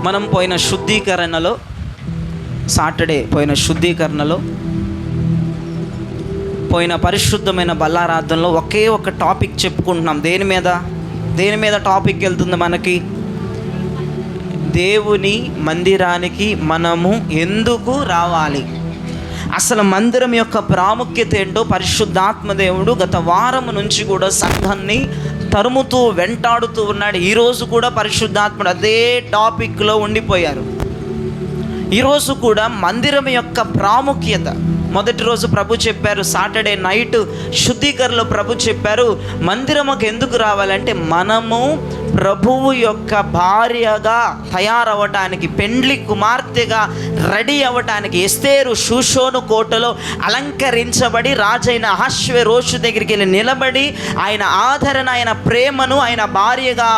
మనం పోయిన శుద్ధీకరణలో సాటర్డే పోయిన శుద్ధీకరణలో పోయిన పరిశుద్ధమైన బల్లారాధనలో ఒకే ఒక టాపిక్ చెప్పుకుంటున్నాం. దేని మీద టాపిక్ వెళ్తుంది మనకి? దేవుని మందిరానికి మనము ఎందుకు రావాలి, అసలు మందిరం యొక్క ప్రాముఖ్యత ఏంటో పరిశుద్ధాత్మ దేవుడు గత వారం నుంచి కూడా సంఘాన్ని తరుముతూ వెంటాడుతూ ఉన్నాడు. ఈరోజు కూడా పరిశుద్ధాత్ముడు అదే టాపిక్లో ఉండిపోయారు. ఈరోజు కూడా మందిరం యొక్క ప్రాముఖ్యత మొదటి రోజు ప్రభు చెప్పారు. సాటర్డే నైట్ శుద్ధీకరణలో ప్రభు చెప్పారు, మందిరముకు ఎందుకు రావాలంటే మనము ప్రభువు యొక్క భార్యగా తయారవటానికి, పెండ్లి కుమార్తెగా రెడీ అవ్వటానికి, ఎస్తేరు షూషోను కోటలో అలంకరించబడి రాజైన అహష్వేరోషు దగ్గరికి వెళ్ళి నిలబడి ఆయన ఆదరణ, ఆయన ప్రేమను ఆయన భార్యగా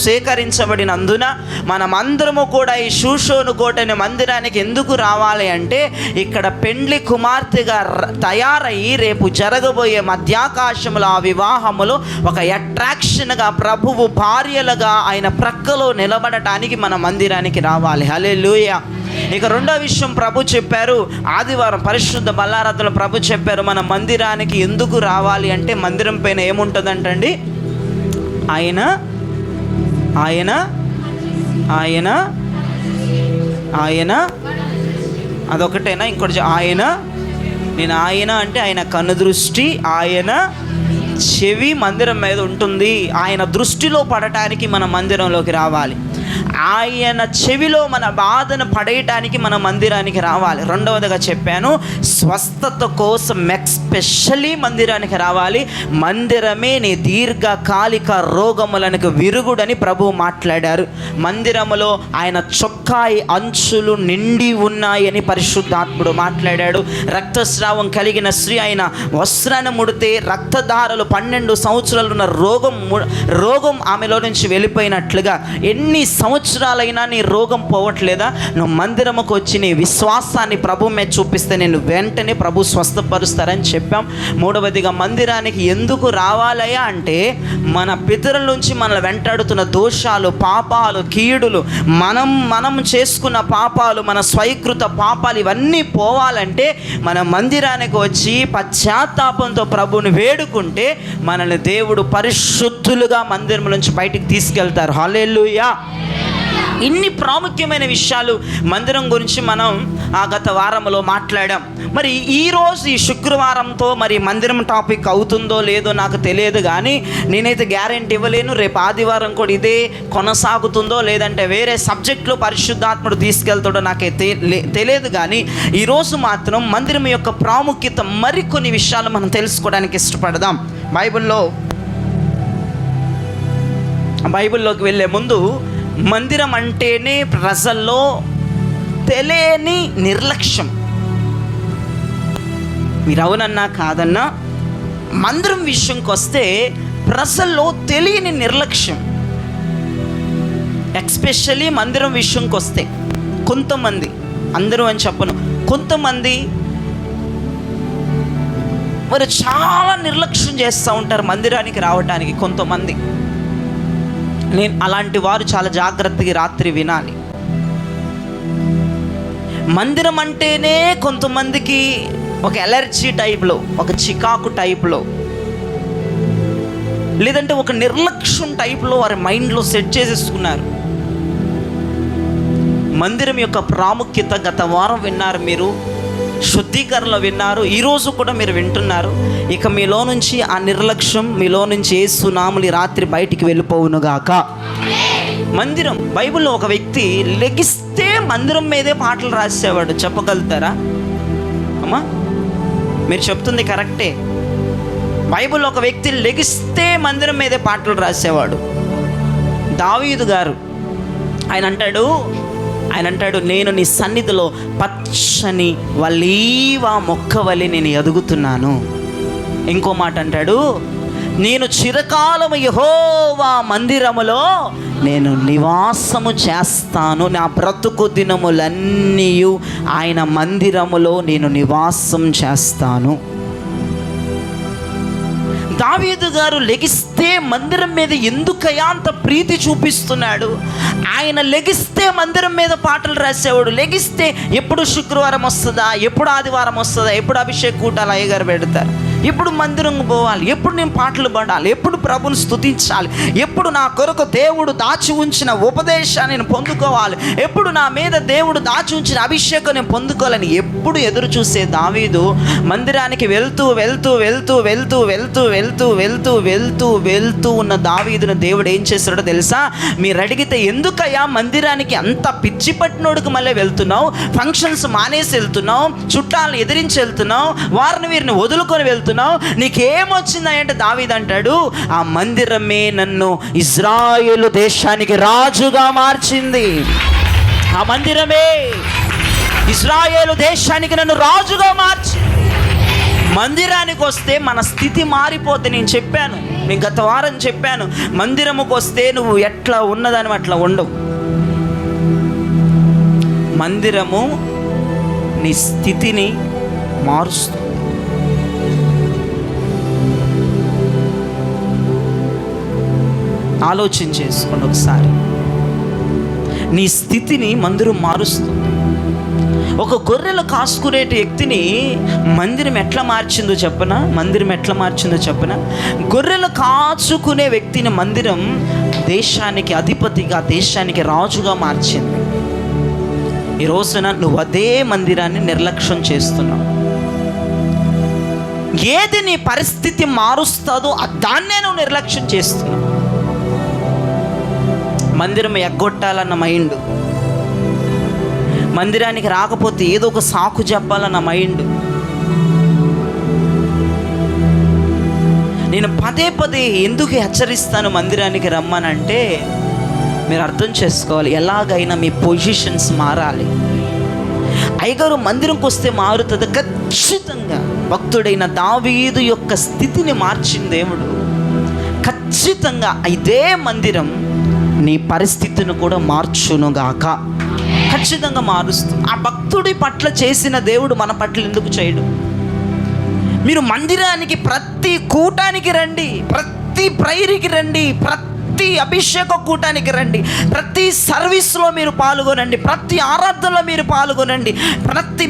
సేకరించబడినందున మనమందరము కూడా ఈ షూషోను కోటని మందిరానికి ఎందుకు రావాలి అంటే, ఇక్కడ పెండ్లి కుమార్తెగా తయారయ్యి రేపు జరగబోయే మధ్యాకాశములో ఆ వివాహములో ఒక అట్రాక్షన్గా ప్రభువు భార్యలుగా ఆయన ప్రక్కలో నిలబడటానికి మన మందిరానికి రావాలి. హల్లెలూయా. ఇక రెండో విషయం ప్రభు చెప్పారు, ఆదివారం పరిశుద్ధ బల్లారాధనలో ప్రభు చెప్పారు, మన మందిరానికి ఎందుకు రావాలి అంటే మందిరం పైన ఏముంటుందంటండి? ఆయన ఆయన ఆయన ఆయన అదొకటేనా? ఇంకోటి నేను ఆయన అంటే ఆయన కనుదృష్టి, ఆయన చెవి మందిరం మీద ఉంటుంది. ఆయన దృష్టిలో పడటానికి మన మందిరంలోకి రావాలి. ఆయన చెవిలో మన బాధను పడేయటానికి మన మందిరానికి రావాలి. రెండవదిగా చెప్పాను, స్వస్థత కోసం ఎస్పెషల్లీ మందిరానికి రావాలి. మందిరమే నీ దీర్ఘకాలిక రోగములకు విరుగుడని ప్రభువు మాట్లాడారు. మందిరములో ఆయన చొక్కాయి అంచులు నిండి ఉన్నాయని పరిశుద్ధాత్ముడు మాట్లాడాడు. రక్తస్రావం కలిగిన స్త్రీ ఆయన వస్త్రాన్ని ముడితే రక్తధారలు 12 సంవత్సరాలు ఉన్న రోగం ఆమెలో నుంచి వెళ్ళిపోయినట్లుగా, ఎన్ని సంవత్సరాలైనా నీ రోగం పోవట్లేదా? నువ్వు మందిరముకు వచ్చి నీ విశ్వాసాన్ని ప్రభు మీద చూపిస్తే నేను వెంటనే ప్రభు స్వస్థపరుస్తారని చెప్పాం. మూడవదిగా మందిరానికి ఎందుకు రావాలయ్యా అంటే, మన పితరుల నుంచి మనల్ని వెంటాడుతున్న దోషాలు, పాపాలు, కీడులు, మనం చేసుకున్న పాపాలు, మన స్వీకృత పాపాలు ఇవన్నీ పోవాలంటే మన మందిరానికి వచ్చి పశ్చాత్తాపంతో ప్రభువుని వేడుకుంటే మనల్ని దేవుడు పరిశుద్ధులుగా మందిరం నుంచి బయటికి తీసుకెళ్తారు. హల్లెలూయా. ఇన్ని ప్రాముఖ్యమైన విషయాలు మందిరం గురించి మనం గత వారంలో మాట్లాడాం. మరి ఈరోజు ఈ శుక్రవారంతో మరి మందిరం టాపిక్ అవుతుందో లేదో నాకు తెలియదు, కానీ నేనైతే గ్యారెంటీ ఇవ్వలేను. రేపు ఆదివారం కూడా ఇదే కొనసాగుతుందో లేదంటే వేరే సబ్జెక్టులో పరిశుద్ధాత్ముడు తీసుకెళ్తాడో నాకైతే తెలియదు. కానీ ఈరోజు మాత్రం మందిరం యొక్క ప్రాముఖ్యత మరికొన్ని విషయాలు మనం తెలుసుకోవడానికి ఇష్టపడదాం. బైబిల్లోకి వెళ్ళే ముందు, మందిరం అంటేనే ప్రజల్లో తెలియని నిర్లక్ష్యం. మీరు అవునన్నా కాదన్నా మందిరం విషయంకి వస్తే ప్రజల్లో తెలియని నిర్లక్ష్యం. ఎస్పెషల్లీ మందిరం విషయంకి వస్తే కొంతమంది, అందరూ అని చెప్పను, కొంతమంది మరి చాలా నిర్లక్ష్యం చేస్తూ ఉంటారు మందిరానికి రావడానికి. కొంతమంది, నేను అలాంటి వారు చాలా జాగ్రత్తగా రాత్రి వినాలి. మందిరం అంటేనే కొంతమందికి ఒక ఎలర్జీ టైప్లో, ఒక చికాకు టైప్లో, లేదంటే ఒక నిర్లక్ష్యం టైప్లో వారి మైండ్లో సెట్ చేసేసుకున్నారు. మందిరం యొక్క ప్రాముఖ్యత గత వారం విన్నారు, మీరు శుద్ధీకరణలో విన్నారు, ఈరోజు కూడా మీరు వింటున్నారు. ఇక మీలో నుంచి ఆ నిర్లక్ష్యం, మీలో నుంచి యేసు నామములో రాత్రి బయటికి వెళ్ళిపోవునుగాక. మందిరం, బైబిల్లో ఒక వ్యక్తి లెగిస్తే మందిరం మీదే పాటలు రాసేవాడు. చెప్పగలుగుతారా అమ్మా? మీరు చెప్తుంది కరెక్టే. బైబిల్లో ఒక వ్యక్తి లెగిస్తే మందిరం మీదే పాటలు రాసేవాడు. దావీదు గారు ఆయన అంటాడు, నేను నీ సన్నిధిలో పచ్చని వలీవ మొక్క వలె నేను ఎదుగుతున్నాను. ఇంకో మాట అంటాడు, నేను చిరకాలము యెహోవా మందిరములో నేను నివాసము చేస్తాను. నా బ్రతుకు దినములన్నీ ఆయన మందిరములో నేను నివాసం చేస్తాను. దావీదు గారు లెగిస్తే మందిరం మీద ఎందుకయ్యా అంత ప్రీతి చూపిస్తున్నాడు? ఆయన లెగిస్తే మందిరం మీద పాటలు రాసేవాడు. లెగిస్తే ఎప్పుడు శుక్రవారం వస్తుందా, ఎప్పుడు ఆదివారం వస్తుందా, ఎప్పుడు అభిషేక్ కూటాలు అయ్యగారు పెడతారు, ఎప్పుడు మందిరం పోవాలి, ఎప్పుడు నేను పాటలు పాడాలి, ఎప్పుడు ప్రభుని స్తుతించాలి, ఎప్పుడు నా కొరకు దేవుడు దాచి ఉంచిన ఉపదేశాన్ని నేను పొందుకోవాలి, ఎప్పుడు నా మీద దేవుడు దాచి ఉంచిన అభిషేకం నేను పొందుకోవాలని ఎప్పుడు ఎదురు చూసే దావీదు మందిరానికి వెళ్తూ వెళ్తూ వెళ్తూ వెళ్తూ వెళ్తూ వెళ్తూ వెళ్తూ వెళ్తూ వెళ్తూ ఉన్న దావీదును దేవుడు ఏం చేస్తాడో తెలుసా? మీరు అడిగితే ఎందుకయ్యా మందిరానికి అంత పిచ్చి పట్టినోడికి మళ్ళీ వెళ్తున్నావు, ఫంక్షన్స్ మానేసి వెళ్తున్నావు, చుట్టాలను ఎదిరించి వెళ్తున్నావు, వారిని వీరిని వదులుకొని వెళ్తున్నావు, నీకేమొచ్చిందంటే దావీదు అంటాడు, ఆ మందిరమే నన్ను ఇజ్రాయేలు దేశానికి రాజుగా మార్చింది. ఆ మందిరమే ఇజ్రాయేలు దేశానికి నన్ను రాజుగా మార్చి. మందిరానికి వస్తే మన స్థితి మారిపోతే, నేను చెప్పాను, నేను గత వారం చెప్పాను, మందిరముకు వస్తే నువ్వు ఎట్లా ఉన్నదని అట్లా ఉండవు. మందిరము నీ స్థితిని మారుస్తుంది. ఆలోచన చేసుకోండి ఒకసారి, నీ స్థితిని మందిరం మారుస్తుంది. ఒక గొర్రెలు కాసుకునే వ్యక్తిని మందిరం ఎట్లా మార్చిందో చెప్పనా? గొర్రెలు కాచుకునే వ్యక్తిని మందిరం దేశానికి అధిపతిగా, దేశానికి రాజుగా మార్చింది. ఈ రోజున నువ్వు అదే మందిరాన్ని నిర్లక్ష్యం చేస్తున్నావు. ఏది నీ పరిస్థితి మారుస్తుందో దాన్నే నువ్వు నిర్లక్ష్యం చేస్తున్నావు. మందిరం ఎగ్గొట్టాలన్న మైండ్, మందిరానికి రాకపోతే ఏదో ఒక సాకు చెప్పాలన్న మైండ్. నేను పదే పదే ఎందుకు హెచ్చరిస్తాను మందిరానికి రమ్మనంటే, మీరు అర్థం చేసుకోవాలి, ఎలాగైనా మీ పొజిషన్స్ మారాలి. అయ్యగారు మందిరంకి వస్తే మారుతుంది ఖచ్చితంగా. భక్తుడైన దావీదు యొక్క స్థితిని మార్చిన దేవుడు ఖచ్చితంగా ఇదే మందిరం నీ పరిస్థితిని కూడా మార్చునుగాక. ఖచ్చితంగా మారుస్తుంది. ఆ భక్తుడి పట్ల చేసిన దేవుడు మన పట్ల ఎందుకు చేయడు? మీరు మందిరానికి ప్రతి కూటానికి రండి, ప్రతి ప్రైరీకి రండి, ప్రతి అభిషేక కూటానికి రండి, ప్రతి సర్వీస్లో మీరు పాల్గొనండి, ప్రతి ఆరాధనలో మీరు పాల్గొనండి.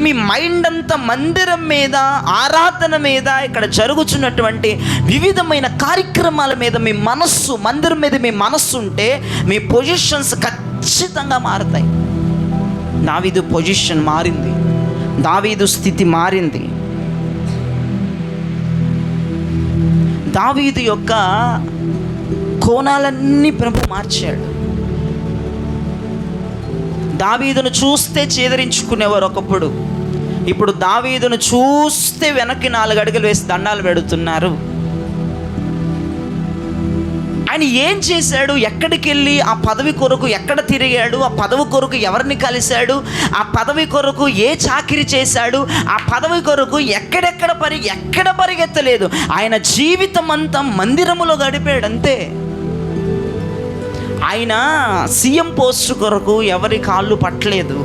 మీ మైండ్ అంతా మందిరం మీద, ఆరాధన మీద, ఇక్కడ జరుగుతున్నటువంటి వివిధమైన కార్యక్రమాల మీద మీ మనస్సు, మందిరం మీద మీ మనస్సు ఉంటే మీ పొజిషన్స్ ఖచ్చితంగా మారుతాయి. దావీదు పొజిషన్ మారింది, దావీదు స్థితి మారింది. దావీదు యొక్క కోణాలన్నీ ప్రభు మార్చాడు. దావీదును చూస్తే చేదరించుకునేవారు ఒకప్పుడు, ఇప్పుడు దావీదును చూస్తే వెనక్కి 4 అడుగులు వేసి దండాలు పెడుతున్నారు. ఆయన ఏం చేశాడు? ఎక్కడికి వెళ్ళి ఆ పదవి కొరకు ఎక్కడ తిరిగాడు? ఆ పదవి కొరకు ఎవరిని కలిశాడు? ఆ పదవి కొరకు ఏ చాకిరి చేశాడు? ఆ పదవి కొరకు ఎక్కడ పరిగెత్తలేదు. ఆయన జీవితం అంతా మందిరములో గడిపాడు అంతే. ఆయన సీఎం పోస్ట్ కొరకు ఎవరి కాళ్ళు పట్టలేదు,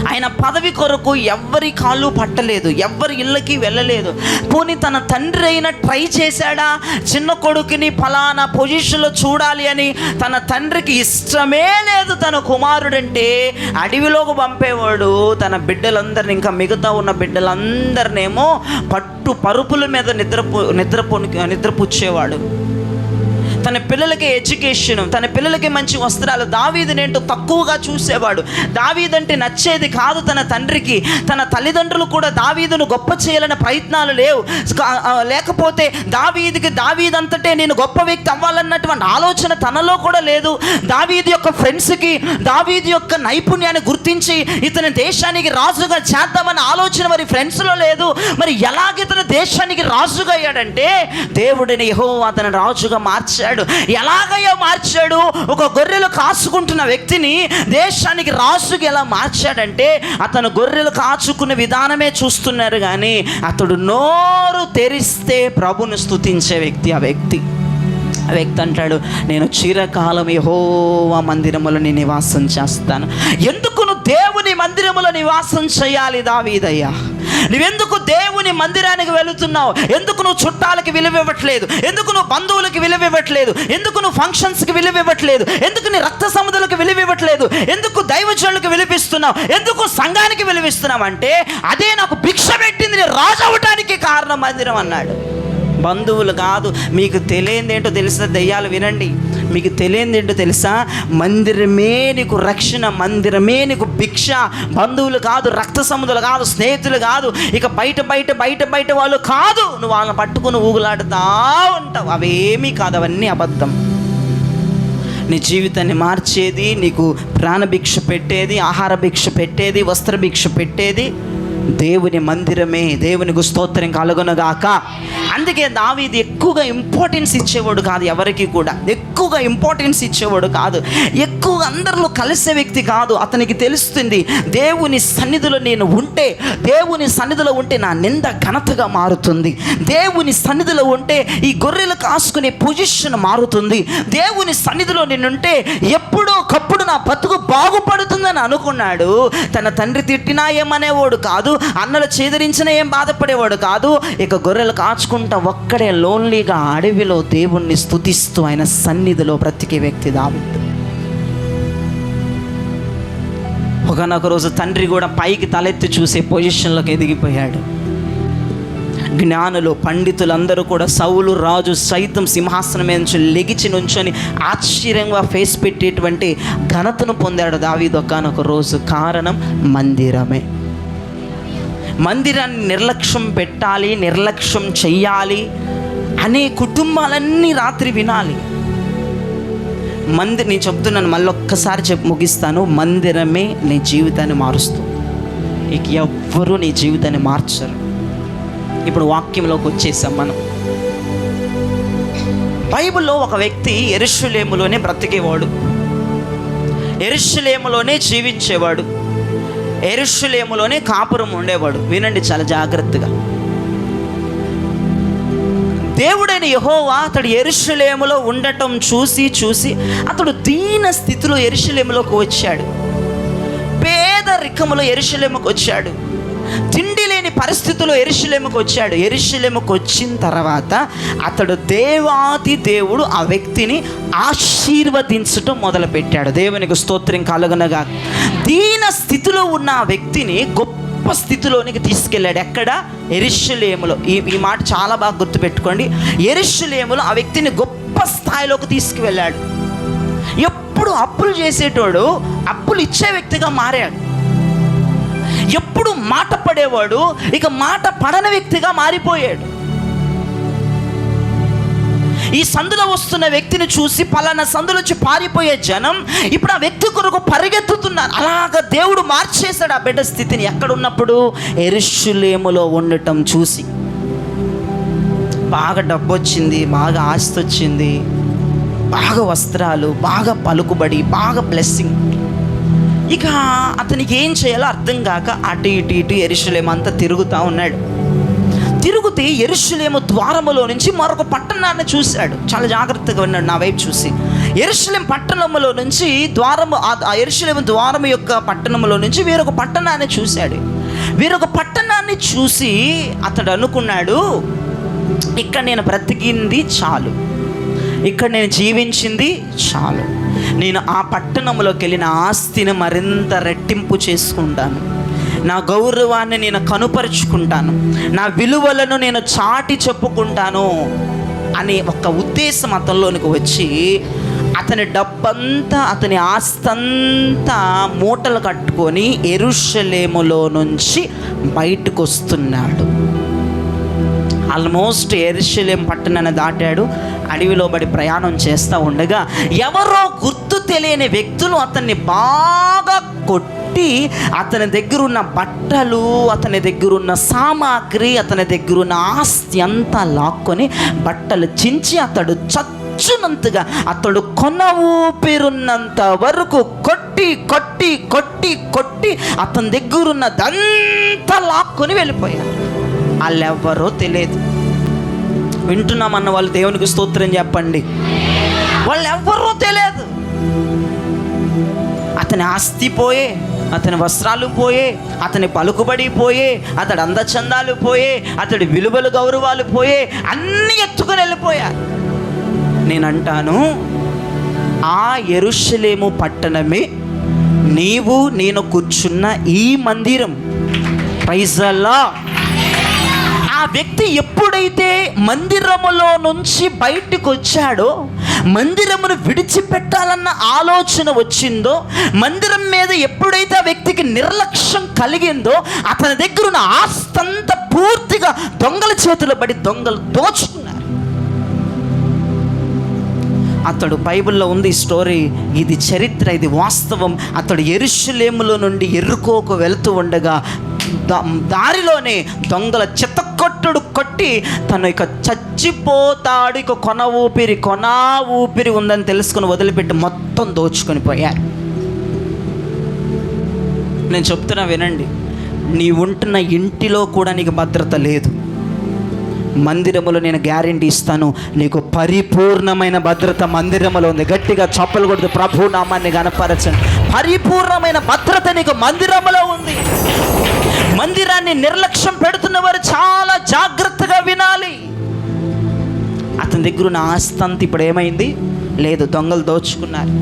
ఆయన పదవి కొరకు ఎవరి కాళ్ళు పట్టలేదు, ఎవరి ఇళ్ళకి వెళ్ళలేదు. పోనీ తన తండ్రి అయినా ట్రై చేశాడా? చిన్న కొడుకుని ఫలానా పొజిషన్లో చూడాలి అని తన తండ్రికి ఇష్టమే లేదు. తన కుమారుడంటే అడవిలోకి పంపేవాడు. తన బిడ్డలందరినీ, ఇంకా మిగతా ఉన్న బిడ్డలందరినేమో పరుపుల మీద నిద్రపుచ్చేవాడు. తన పిల్లలకి ఎడ్యుకేషన్, తన పిల్లలకి మంచి వస్త్రాలు, దావీదునేంటో తక్కువగా చూసేవాడు. దావీదంటే నచ్చేది కాదు తన తండ్రికి. తన తల్లిదండ్రులు కూడా దావీదును గొప్ప చేయాలనే ప్రయత్నాలు లేకపోతే దావీదంతటే నేను గొప్ప వ్యక్తి అవ్వాలన్నటువంటి ఆలోచన తనలో కూడా లేదు. దావీదు యొక్క ఫ్రెండ్స్కి దావీదు యొక్క నైపుణ్యాన్ని గుర్తించి ఇతని దేశానికి రాజుగా చేద్దామన్న ఆలోచన మరి ఫ్రెండ్స్లో లేదు. మరి ఎలాగ ఇతను దేశానికి రాజుగా అయ్యాడంటే, దేవుడిని యెహోవా అతను రాజుగా మార్చాడు. ఎలాగయ్యా మార్చాడు? ఒక గొర్రెలు కాచుకుంటున్న వ్యక్తిని దేశానికి రాజుగా ఎలా మార్చాడంటే, అతను గొర్రెలు కాచుకునే విధానమే చూస్తున్నారు కానీ అతడు నోరు తెరిస్తే ప్రభుని స్తుతించే వ్యక్తి. ఆ వ్యక్తి అంటాడు, నేను చిరకాలం యెహోవా మందిరములో నివాసం చేస్తాను. ఎందుకు నువ్వు దేవుని మందిరములో నివాసం చేయాలి దావీదయ్యా? నువ్వెందుకు దేవుని మందిరానికి వెళుతున్నావు? ఎందుకు నువ్వు చుట్టాలకి విలువ ఇవ్వట్లేదు? ఎందుకు నువ్వు బంధువులకి విలువ ఇవ్వట్లేదు? ఎందుకు నువ్వు ఫంక్షన్స్కి విలువ ఇవ్వట్లేదు? ఎందుకు నీ రక్త సముద్రాలకు విలువ ఇవ్వట్లేదు? ఎందుకు దైవజనులకు విలువిస్తున్నావు? ఎందుకు సంఘానికి విలువిస్తున్నావు అంటే, అదే నాకు భిక్ష పెట్టింది, నేను రాజు అవటానికి కారణం మందిరం అన్నాడు. బంధువులు కాదు. మీకు తెలియంది ఏంటో తెలుసా దెయ్యాలు? వినండి, మీకు తెలియంది ఏంటో తెలుసా? మందిరమే నీకు రక్షణ, మందిరమే నీకు భిక్ష. బంధువులు కాదు, రక్త సముద్రులు కాదు, స్నేహితులు కాదు, ఇక బయట వాళ్ళు కాదు. నువ్వు వాళ్ళని పట్టుకుని ఊగులాడుతూ ఉంటావు. అవేమీ కాదు, అవన్నీ అబద్ధం. నీ జీవితాన్ని మార్చేది, నీకు ప్రాణభిక్ష పెట్టేది, ఆహార భిక్ష పెట్టేది, వస్త్ర భిక్ష పెట్టేది దేవుని మందిరమే. దేవునికి స్తోత్రం కలుగునుగాక. అందుకే దావీదు ఎక్కువగా ఇంపార్టెన్స్ ఇచ్చేవాడు కాదు, ఎవరికి కూడా ఎక్కువగా ఇంపార్టెన్స్ ఇచ్చేవాడు కాదు, ఎక్కువగా అందరిలో కలిసే వ్యక్తి కాదు. అతనికి తెలుస్తుంది, దేవుని సన్నిధిలో నేను ఉంటే, దేవుని సన్నిధిలో ఉంటే నా నింద ఘనతగా మారుతుంది, దేవుని సన్నిధిలో ఉంటే ఈ గొర్రెలు కాసుకునే పొజిషన్ మారుతుంది, దేవుని సన్నిధిలో నేనుంటే ఎప్పుడో ఒకప్పుడు నా బతుకు బాగుపడుతుందని అనుకున్నాడు. తన తండ్రి తిట్టినా ఏమనేవాడు కాదు, అన్నలు చేదరించినా ఏం బాధపడేవాడు కాదు. ఇక గొర్రెలు కాచుకుంటా ఒక్కడే లోన్లీగా అడవిలో దేవుణ్ణి స్తుతిస్తూ ఆయన సన్నిధిలో బ్రతికే వ్యక్తి దావీదు. ఒకనొక రోజు తండ్రి కూడా పైకి తలెత్తి చూసే పొజిషన్లోకి ఎదిగిపోయాడు. జ్ఞానులు, పండితులందరూ కూడా, సౌలు రాజు సైతం సింహాసనం మీద నుంచి లెగిచి నుంచొని ఆశ్చర్యంగా ఫేస్ పెట్టేటువంటి ఘనతను పొందాడు దావీదు ఒకనొక రోజు. కారణం మందిరమే. మందిరాన్ని నిర్లక్ష్యం పెట్టాలి, నిర్లక్ష్యం చెయ్యాలి అనే కుటుంబాలన్నీ రాత్రి వినాలి. నేను చెప్తున్నాను, మళ్ళీ ఒక్కసారి ముగిస్తాను. మందిరమే నీ జీవితాన్ని మారుస్తుంది. ఇక ఎవ్వరూ నీ జీవితాన్ని మార్చరు. ఇప్పుడు వాక్యంలోకి వచ్చేసాం మనం. బైబిల్లో ఒక వ్యక్తి యెరూషలేములోనే బ్రతికేవాడు, యెరూషలేములోనే జీవించేవాడు, యెరూషలేములోనే కాపురం ఉండేవాడు. వినండి చాలా జాగ్రత్తగా. దేవుడైన యెహోవా అతడు యెరూషలేములో ఉండటం చూసి అతడు దీన స్థితిలో యెరూషలేములోకి వచ్చాడు. పేదరికములో యెరూషలేముకు వచ్చాడు. తిండి లేని పరిస్థితుల్లో యెరూషలేముకు వచ్చాడు. యెరూషలేముకు వచ్చిన తర్వాత అతడు దేవాది దేవుడు ఆ వ్యక్తిని ఆశీర్వదించటం మొదలుపెట్టాడు. దేవునికి స్తోత్రం కలుగునగా. దీన స్థితిలో ఉన్న ఆ వ్యక్తిని గొప్ప స్థితిలోనికి తీసుకెళ్ళాడు. ఎక్కడ? యెరూషలేములో. ఈ మాట చాలా బాగా గుర్తుపెట్టుకోండి. యెరూషలేములో ఆ వ్యక్తిని గొప్ప స్థాయిలోకి తీసుకువెళ్ళాడు. ఎప్పుడు అప్పులు చేసేటోడు అప్పులు ఇచ్చే వ్యక్తిగా మారాడు. ఎప్పుడు మాట పడేవాడు ఇక మాట పడని వ్యక్తిగా మారిపోయాడు. ఈ సందులో వస్తున్న వ్యక్తిని చూసి పలానా సందులో వచ్చి పారిపోయే జనం ఇప్పుడు ఆ వ్యక్తి కొరకు పరిగెత్తుతున్నారు. అలాగా దేవుడు మార్చేశాడు ఆ బిడ్డ స్థితిని. ఎక్కడున్నప్పుడు? యెరూషలేములో ఉండటం చూసి. బాగా డబ్బు వచ్చింది, బాగా ఆస్తి వచ్చింది, బాగా వస్త్రాలు, బాగా పలుకుబడి, బాగా బ్లెస్సింగ్. ఇక అతనికి ఏం చేయాలో అర్థం కాక అటు ఇటు యెరూషలేము అంతా తిరుగుతూ ఉన్నాడు. తిరుగుతే యెరూషలేము ద్వారములో నుంచి మరొక పట్టణాన్ని చూశాడు. చాలా జాగ్రత్తగా ఉన్నాడు నా వైపు చూసి. యెరూషలేము పట్టణములో నుంచి ఆ యెరూషలేము ద్వారము యొక్క పట్టణములో నుంచి వేరొక పట్టణాన్ని చూశాడు. వేరొక పట్టణాన్ని చూసి అతడు అనుకున్నాడు, ఇక్కడ నేను బ్రతికింది చాలు, ఇక్కడ నేను జీవించింది చాలు, నేను ఆ పట్టణంలోకి వెళ్ళిన ఆస్తిని మరింత రెట్టింపు చేసుకుంటాను, నా గౌరవాన్ని నేను కనుపరుచుకుంటాను, నా విలువలను నేను చాటి చెప్పుకుంటాను అనే ఒక ఉద్దేశం అతనిలోనికి వచ్చి అతని డబ్బంతా, అతని ఆస్తంతా మూటలు కట్టుకొని యెరూషలేములో నుంచి బయటకు వస్తున్నాడు. ఆల్మోస్ట్ యెరూషలేం పట్టణాన్ని దాటాడు. అడవిలో పడి ప్రయాణం చేస్తూ ఉండగా ఎవరో గుర్తు తెలియని వ్యక్తులు అతన్ని బాగా కొట్టి అతని దగ్గర ఉన్న బట్టలు, అతని దగ్గర ఉన్న సామాగ్రి, అతని దగ్గర ఉన్న ఆస్తి అంతా లాక్కొని బట్టలు చించి అతడు చచ్చునంతగా, అతడు కొన ఊపిరున్నంత వరకు కొట్టి కొట్టి కొట్టి కొట్టి అతని దగ్గర ఉన్నదంతా లాక్కొని వెళ్ళిపోయాడు. వాళ్ళెవ్వరో తెలియదు. వింటున్నామన్న వాళ్ళు దేవునికి స్తోత్రం చెప్పండి. వాళ్ళు ఎవ్వరూ తెలియదు. అతని ఆస్తి పోయే, అతని వస్త్రాలు పోయే, అతని పలుకుబడి పోయే, అతడి అందచందాలు పోయే, అతడి విలువలు గౌరవాలు పోయే, అన్నీ ఎత్తుకుని వెళ్ళిపోయారు. నేనంటాను, ఆ యెరూషలేము పట్టణమే నీవు నేను కూర్చున్న ఈ మందిరం. Praise the Lord. ఆ వ్యక్తి ఎప్పుడైతే మందిరములో నుంచి బయటికి వచ్చాడో, మందిరమును విడిచిపెట్టాలన్న ఆలోచన వచ్చిందో, మందిరం మీద ఎప్పుడైతే ఆ వ్యక్తికి నిర్లక్ష్యం కలిగిందో, అతని దగ్గర ఉన్న ఆస్తంతా పూర్తిగా దొంగల చేతిలో పడి దొంగలు దోచుకున్నారు. అతడు, బైబిల్లో ఉంది స్టోరీ, ఇది చరిత్ర, ఇది వాస్తవం. అతడు యెరూషలేములో నుండి యెరికోకు వెళ్తూ ఉండగా దారిలోనే దొంగల చిత్తకొట్టుడు కొట్టి తను ఇక చచ్చిపోతాడు, ఇక కొన ఊపిరి ఉందని తెలుసుకుని వదిలిపెట్టి మొత్తం దోచుకొని పోయారు. నేను చెప్తున్నా వినండి, నీ ఉంటున్న ఇంటిలో కూడా నీకు భద్రత లేదు. మందిరములో నేను గ్యారెంటీ ఇస్తాను, నీకు పరిపూర్ణమైన భద్రత మందిరములో ఉంది. గట్టిగా చప్పలు కొడుతూ ప్రభు నామాన్ని గణపరచండి. పరిపూర్ణమైన భద్రత నీకు మందిరములో ఉంది. మందిరాన్ని నిర్లక్ష్యం పెడుతున్న వారు చాలా జాగ్రత్తగా వినాలి. అతని దగ్గర ఉన్న ఆస్తంతా ఇప్పుడు ఏమైంది? లేదు, దొంగలు దోచుకున్నారు.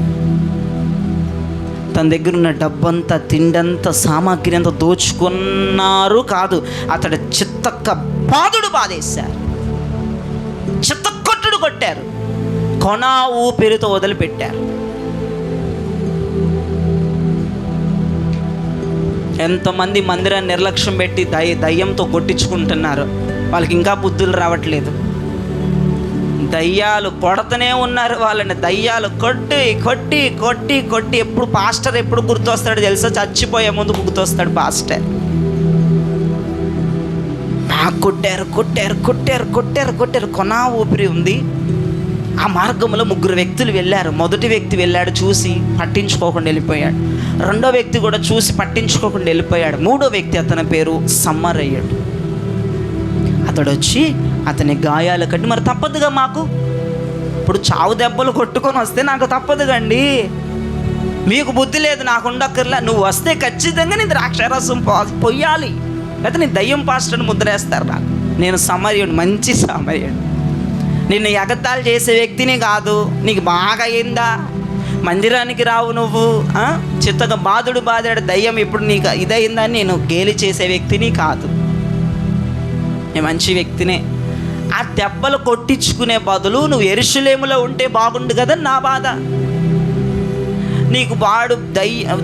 తన దగ్గర ఉన్న డబ్బంతా, తిండంతా, సామాగ్రి అంతా దోచుకున్నారు కాదు, అతడు చిత్తక్క బాదుడు బాధేశారు, చిత్తకొట్టుడు కొట్టారు, కొన ఊపిరితో వదిలిపెట్టారు. ఎంతమంది మందిరాన్ని నిర్లక్ష్యం పెట్టి దయ్యంతో కొట్టించుకుంటున్నారు, వాళ్ళకి ఇంకా బుద్ధులు రావట్లేదు. దయ్యాలు కొడతనే ఉన్నారు వాళ్ళని. దయ్యాలు కొట్టి కొట్టి కొట్టి కొట్టి ఎప్పుడు పాస్టర్ ఎప్పుడు గుర్తొస్తాడు తెలుసా? చచ్చిపోయే ముందు గుర్తొస్తాడు పాస్టర్. కొట్టారు కొట్టారు కొట్టారు కొట్టారు కొట్టారు, కొన ఊపిరి ఉంది. ఆ మార్గంలో 3 వ్యక్తులు వెళ్ళారు. మొదటి వ్యక్తి వెళ్ళాడు, చూసి పట్టించుకోకుండా వెళ్ళిపోయాడు. రెండో వ్యక్తి కూడా చూసి పట్టించుకోకుండా వెళ్ళిపోయాడు. మూడో వ్యక్తి, అతని పేరు సమ్మరయ్యుడు. అతడు వచ్చి అతని గాయాలు కట్టి, మరి తప్పదుగా మాకు, ఇప్పుడు చావు దెబ్బలు కొట్టుకొని వస్తే నాకు తప్పదుగండి, మీకు బుద్ధి లేదు, నాకు ఉండక్కర్లా, నువ్వు వస్తే ఖచ్చితంగా నీ ద్రాక్షారసం పొయ్యాలి, లేకపోతే నీ దయ్యం పాస్టర్ని ముద్రేస్తారు నాకు. నేను సమర్యుడు, మంచి సమర్యుడు, నిన్ను ఎగతాళి చేసే వ్యక్తిని కాదు. నీకు బాగా అయిందా, మందిరానికి రావు నువ్వు, చిత్తగా బాధాడు దయ్యం ఇప్పుడు నీకు ఇదయిందని నేను గేలి చేసే వ్యక్తిని కాదు, నేను మంచి వ్యక్తినే. ఆ దెబ్బలు కొట్టించుకునే బదులు నువ్వు యెరూషలేములో ఉంటే బాగుండు కదా నా బాధ. నీకు వాడు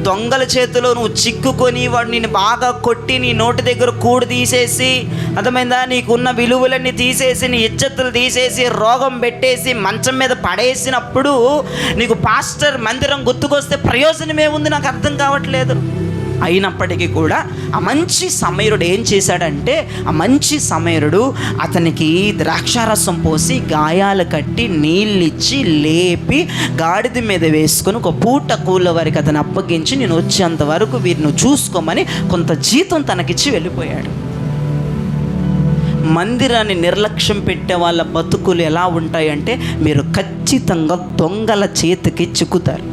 దొంగల చేతిలో నువ్వు చిక్కుకొని వాడు నిన్ను బాగా కొట్టి నీ నోటి దగ్గర కూడు తీసేసి, అర్థమైందా, నీకున్న విలువలన్నీ తీసేసి, నీ ఇజ్జతులు తీసేసి, రోగం పెట్టేసి మంచం మీద పడేసినప్పుడు నీకు పాస్టర్ మందిరం గుర్తుకొస్తే ప్రయోజనం ఏముంది నాకు అర్థం కావట్లేదు. అయినప్పటికీ కూడా ఆ మంచి సమయరుడు ఏం చేశాడంటే, ఆ మంచి సమయరుడు అతనికి ద్రాక్షారసం పోసి గాయాలు కట్టి నీళ్ళిచ్చి లేపి గాడిద మీద వేసుకొని ఒక పూట కూల వరకు అతను అప్పగించి, నేను వచ్చేంత వరకు వీరిని చూసుకోమని కొంత జీతం తనకిచ్చి వెళ్ళిపోయాడు. మందిరాన్ని నిర్లక్ష్యం పెట్టే వాళ్ళ బతుకులు ఎలా ఉంటాయంటే, మీరు ఖచ్చితంగా దొంగల చేతికి చిక్కుతారు.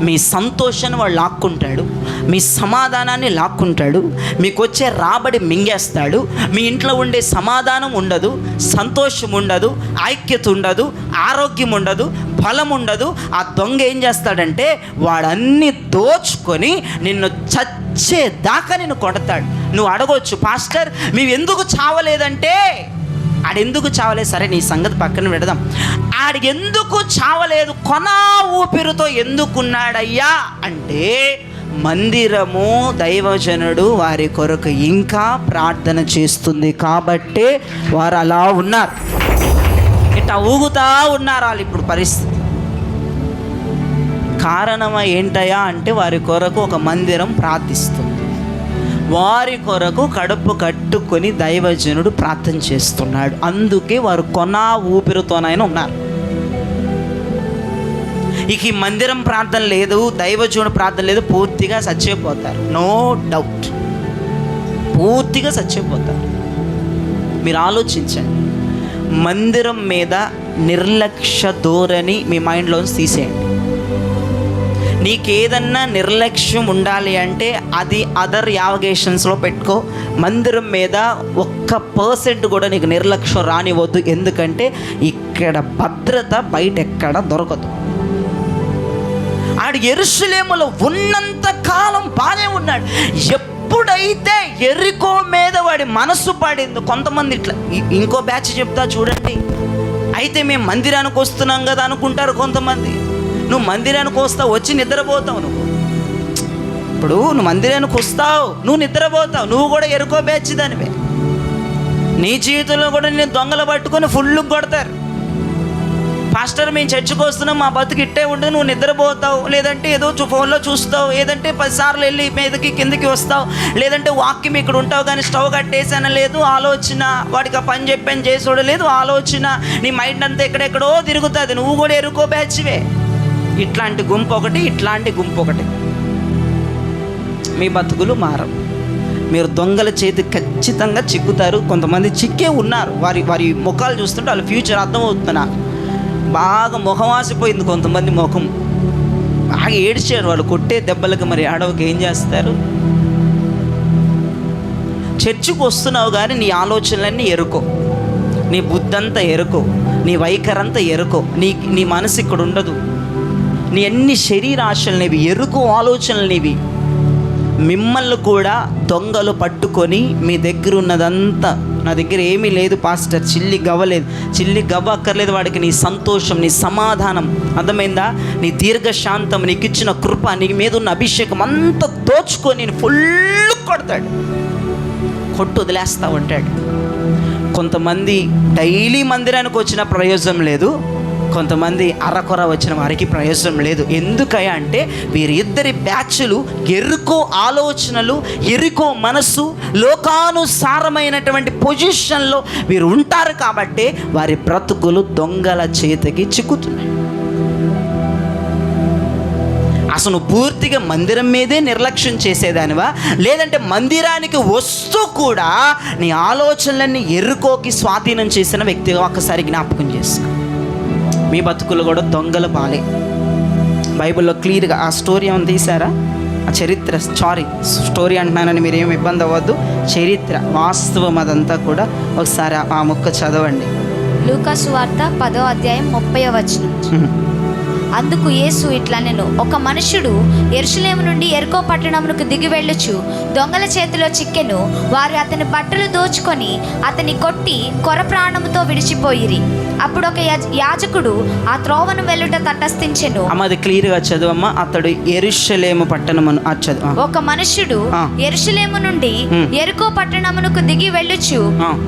మీ సంతోషాన్ని వాడు లాక్కుంటాడు, మీ సమాధానాన్ని లాక్కుంటాడు, మీకు వచ్చే రాబడి మింగేస్తాడు. మీ ఇంట్లో ఉండే సమాధానం ఉండదు, సంతోషం ఉండదు, ఐక్యత ఉండదు, ఆరోగ్యం ఉండదు, బలం ఉండదు. ఆ దొంగ ఏం చేస్తాడంటే, వాడన్నీ దోచుకొని నిన్ను చచ్చేదాకా నిన్ను కొడతాడు. నువ్వు అడగొచ్చు, పాస్టర్ మేము ఎందుకు చావలేదంటే, ఆడెందుకు చావలేదు, సరే నీ సంగతి పక్కన పెడదాం, ఆడికెందుకు చావలేదు, కొన ఊపిరితో ఎందుకున్నాడయ్యా అంటే, మందిరము దైవజనుడు వారి కొరకు ఇంకా ప్రార్థన చేస్తుంది కాబట్టే వారు అలా ఉన్నారు, ఇట్లా ఊగుతా ఉన్నారు వాళ్ళు ఇప్పుడు పరిస్థితి. కారణమా ఏంటయ్యా అంటే, వారి కొరకు ఒక మందిరం ప్రార్థిస్తుంది, వారి కొరకు కడుపు కట్టుకొని దైవజనుడు ప్రార్థన చేస్తున్నాడు. అందుకే వారు కొన ఊపిరితోనైనా ఉన్నారు. ఇక ఈ మందిరం ప్రార్థన లేదు, దైవజనుడు ప్రార్థన లేదు, పూర్తిగా చచ్చిపోతారు. నో డౌట్, పూర్తిగా చచ్చిపోతారు. మీరు ఆలోచించండి, మందిరం మీద నిర్లక్ష్య ధోరణి మీ మైండ్లోంచి తీసేయండి. నీకేదన్నా నిర్లక్ష్యం ఉండాలి అంటే అది అదర్ యావగేషన్స్లో పెట్టుకో. మందిరం మీద 1% కూడా నీకు నిర్లక్ష్యం రానివద్దు. ఎందుకంటే ఇక్కడ భద్రత బయట ఎక్కడ దొరకదు. ఆడు యెరూషలేములో ఉన్నంత కాలం బాగానే ఉన్నాడు. ఎప్పుడైతే యెరికో మీద వాడి మనసు పడింది, కొంతమంది ఇట్లా ఇంకో బ్యాచ్ చెప్తా చూడండి. అయితే మేము మందిరానికి వస్తున్నాం కదా అనుకుంటారు కొంతమంది. నువ్వు మందిరానికి వస్తావు, వచ్చి నిద్రపోతావు. ఇప్పుడు నువ్వు మందిరానికి వస్తావు, నువ్వు నిద్రపోతావు. నువ్వు కూడా యెరికో బ్యాచ్ దానివే. నీ జీవితంలో కూడా నేను దొంగలు పట్టుకొని ఫుల్ కొడతారు. పాస్టర్ మేము చర్చికి వస్తున్నాం, మా బతుకు ఇట్టే ఉండదు, నువ్వు నిద్రపోతావు, లేదంటే ఏదో ఫోన్లో చూస్తావు, లేదంటే 10 సార్లు వెళ్ళి మీదకి కిందకి వస్తావు, లేదంటే వాక్యం ఇక్కడ ఉంటావు కానీ స్టవ్ కట్టేసాన లేదు ఆలోచన, వాడికి ఆ పని చెప్పాను చేసోడు లేదు ఆలోచన, నీ మైండ్ అంతా ఎక్కడెక్కడో తిరుగుతుంది. నువ్వు కూడా యెరికో బ్యాచ్వే. ఇట్లాంటి గుంపు ఒకటి, ఇట్లాంటి గుంపు ఒకటి. మీ బతుకులు మారవు. మీరు దొంగల చేతి ఖచ్చితంగా చిక్కుతారు. కొంతమంది చిక్కే ఉన్నారు. వారి ముఖాలు చూస్తుంటే వాళ్ళ ఫ్యూచర్ అర్థమవుతున్నా. బాగా ముఖమాసిపోయింది కొంతమంది ముఖం. బాగా ఏడ్చారు వాళ్ళు కొట్టే దెబ్బలకు. మరి ఆడవకి ఏం చేస్తారు? చర్చికి వస్తున్నావు కానీ నీ ఆలోచనలన్నీ ఎరుకో, నీ బుద్ధి అంతా ఎరుకో, నీ వైఖరంతా ఎరుకో, నీ మనసు ఇక్కడ ఉండదు. నీ అన్ని శరీరాశలనేవి ఎరుకో, ఆలోచనలనేవి. మిమ్మల్ని కూడా దొంగలు పట్టుకొని మీ దగ్గర ఉన్నదంతా, నా దగ్గర ఏమీ లేదు పాస్టర్, చిల్లి గవ్వలేదు, చిల్లి గవ్వ అక్కర్లేదు వాడికి, నీ సంతోషం, నీ సమాధానం, అర్థమైందా, నీ దీర్ఘశాంతం, నీకు ఇచ్చిన కృప, నీ మీద ఉన్న అభిషేకం అంతా దోచుకొని నేను ఫుల్ కొడతాడు, కొట్టు వదిలేస్తా ఉంటాడు. కొంతమంది డైలీ మందిరానికి వచ్చిన ప్రయోజనం లేదు, కొంతమంది అరకొర వచ్చిన వారికి ప్రయోజనం లేదు. ఎందుకయ్యా అంటే వీరిద్దరి బ్యాచ్లు యెరికో ఆలోచనలు, యెరికో మనసు, లోకానుసారమైనటువంటి పొజిషన్లో వీరు ఉంటారు కాబట్టి వారి బ్రతుకులు దొంగల చేతికి చిక్కుతున్నాయి. అసలు పూర్తిగా మందిరం మీదే నిర్లక్ష్యం చేసేదానివా, లేదంటే మందిరానికి వస్తూ కూడా నీ ఆలోచనలన్నీ యెరికోకి స్వాధీనం చేసిన వ్యక్తిగా ఒక్కసారి జ్ఞాపకం చేసుకో. మీ బతుకులు కూడా దొంగల పాలే. బైబిల్లో క్లియర్గా ఆ స్టోరీ ఏమైనా తీశారా? ఆ చరిత్ర, స్టోరీ అంటున్నానని మీరు ఏమి ఇబ్బంది అవ్వద్దు, చరిత్ర వాస్తవం అదంతా కూడా. ఒకసారి ఆ ముక్క చదవండి. లూకా సువార్త 10వ అధ్యాయం 30వ వచనం. అందుకు యేసు ఇట్లా నేను, ఒక మనుషుడు యెరూషలేము నుండి యెరికో పట్టణమునకు దిగి వెళ్ళుచు దొంగల చేతిలో చిక్కెను. వారు అతని బట్టలు దోచుకొని అతని కొట్టి కొర ప్రాణముతో విడిచిపోయిరి. అప్పుడు ఒక యాజకుడు ఆ త్రోవను వెళ్ళుట తటస్థించెను. అది క్లియర్గా చదువమ్మా. అతడు యెరూషలేము పట్టణమును, ఒక మనుషుడు యెరూషలేము నుండి యెరికో పట్టణమునకు దిగి వెళ్ళుచు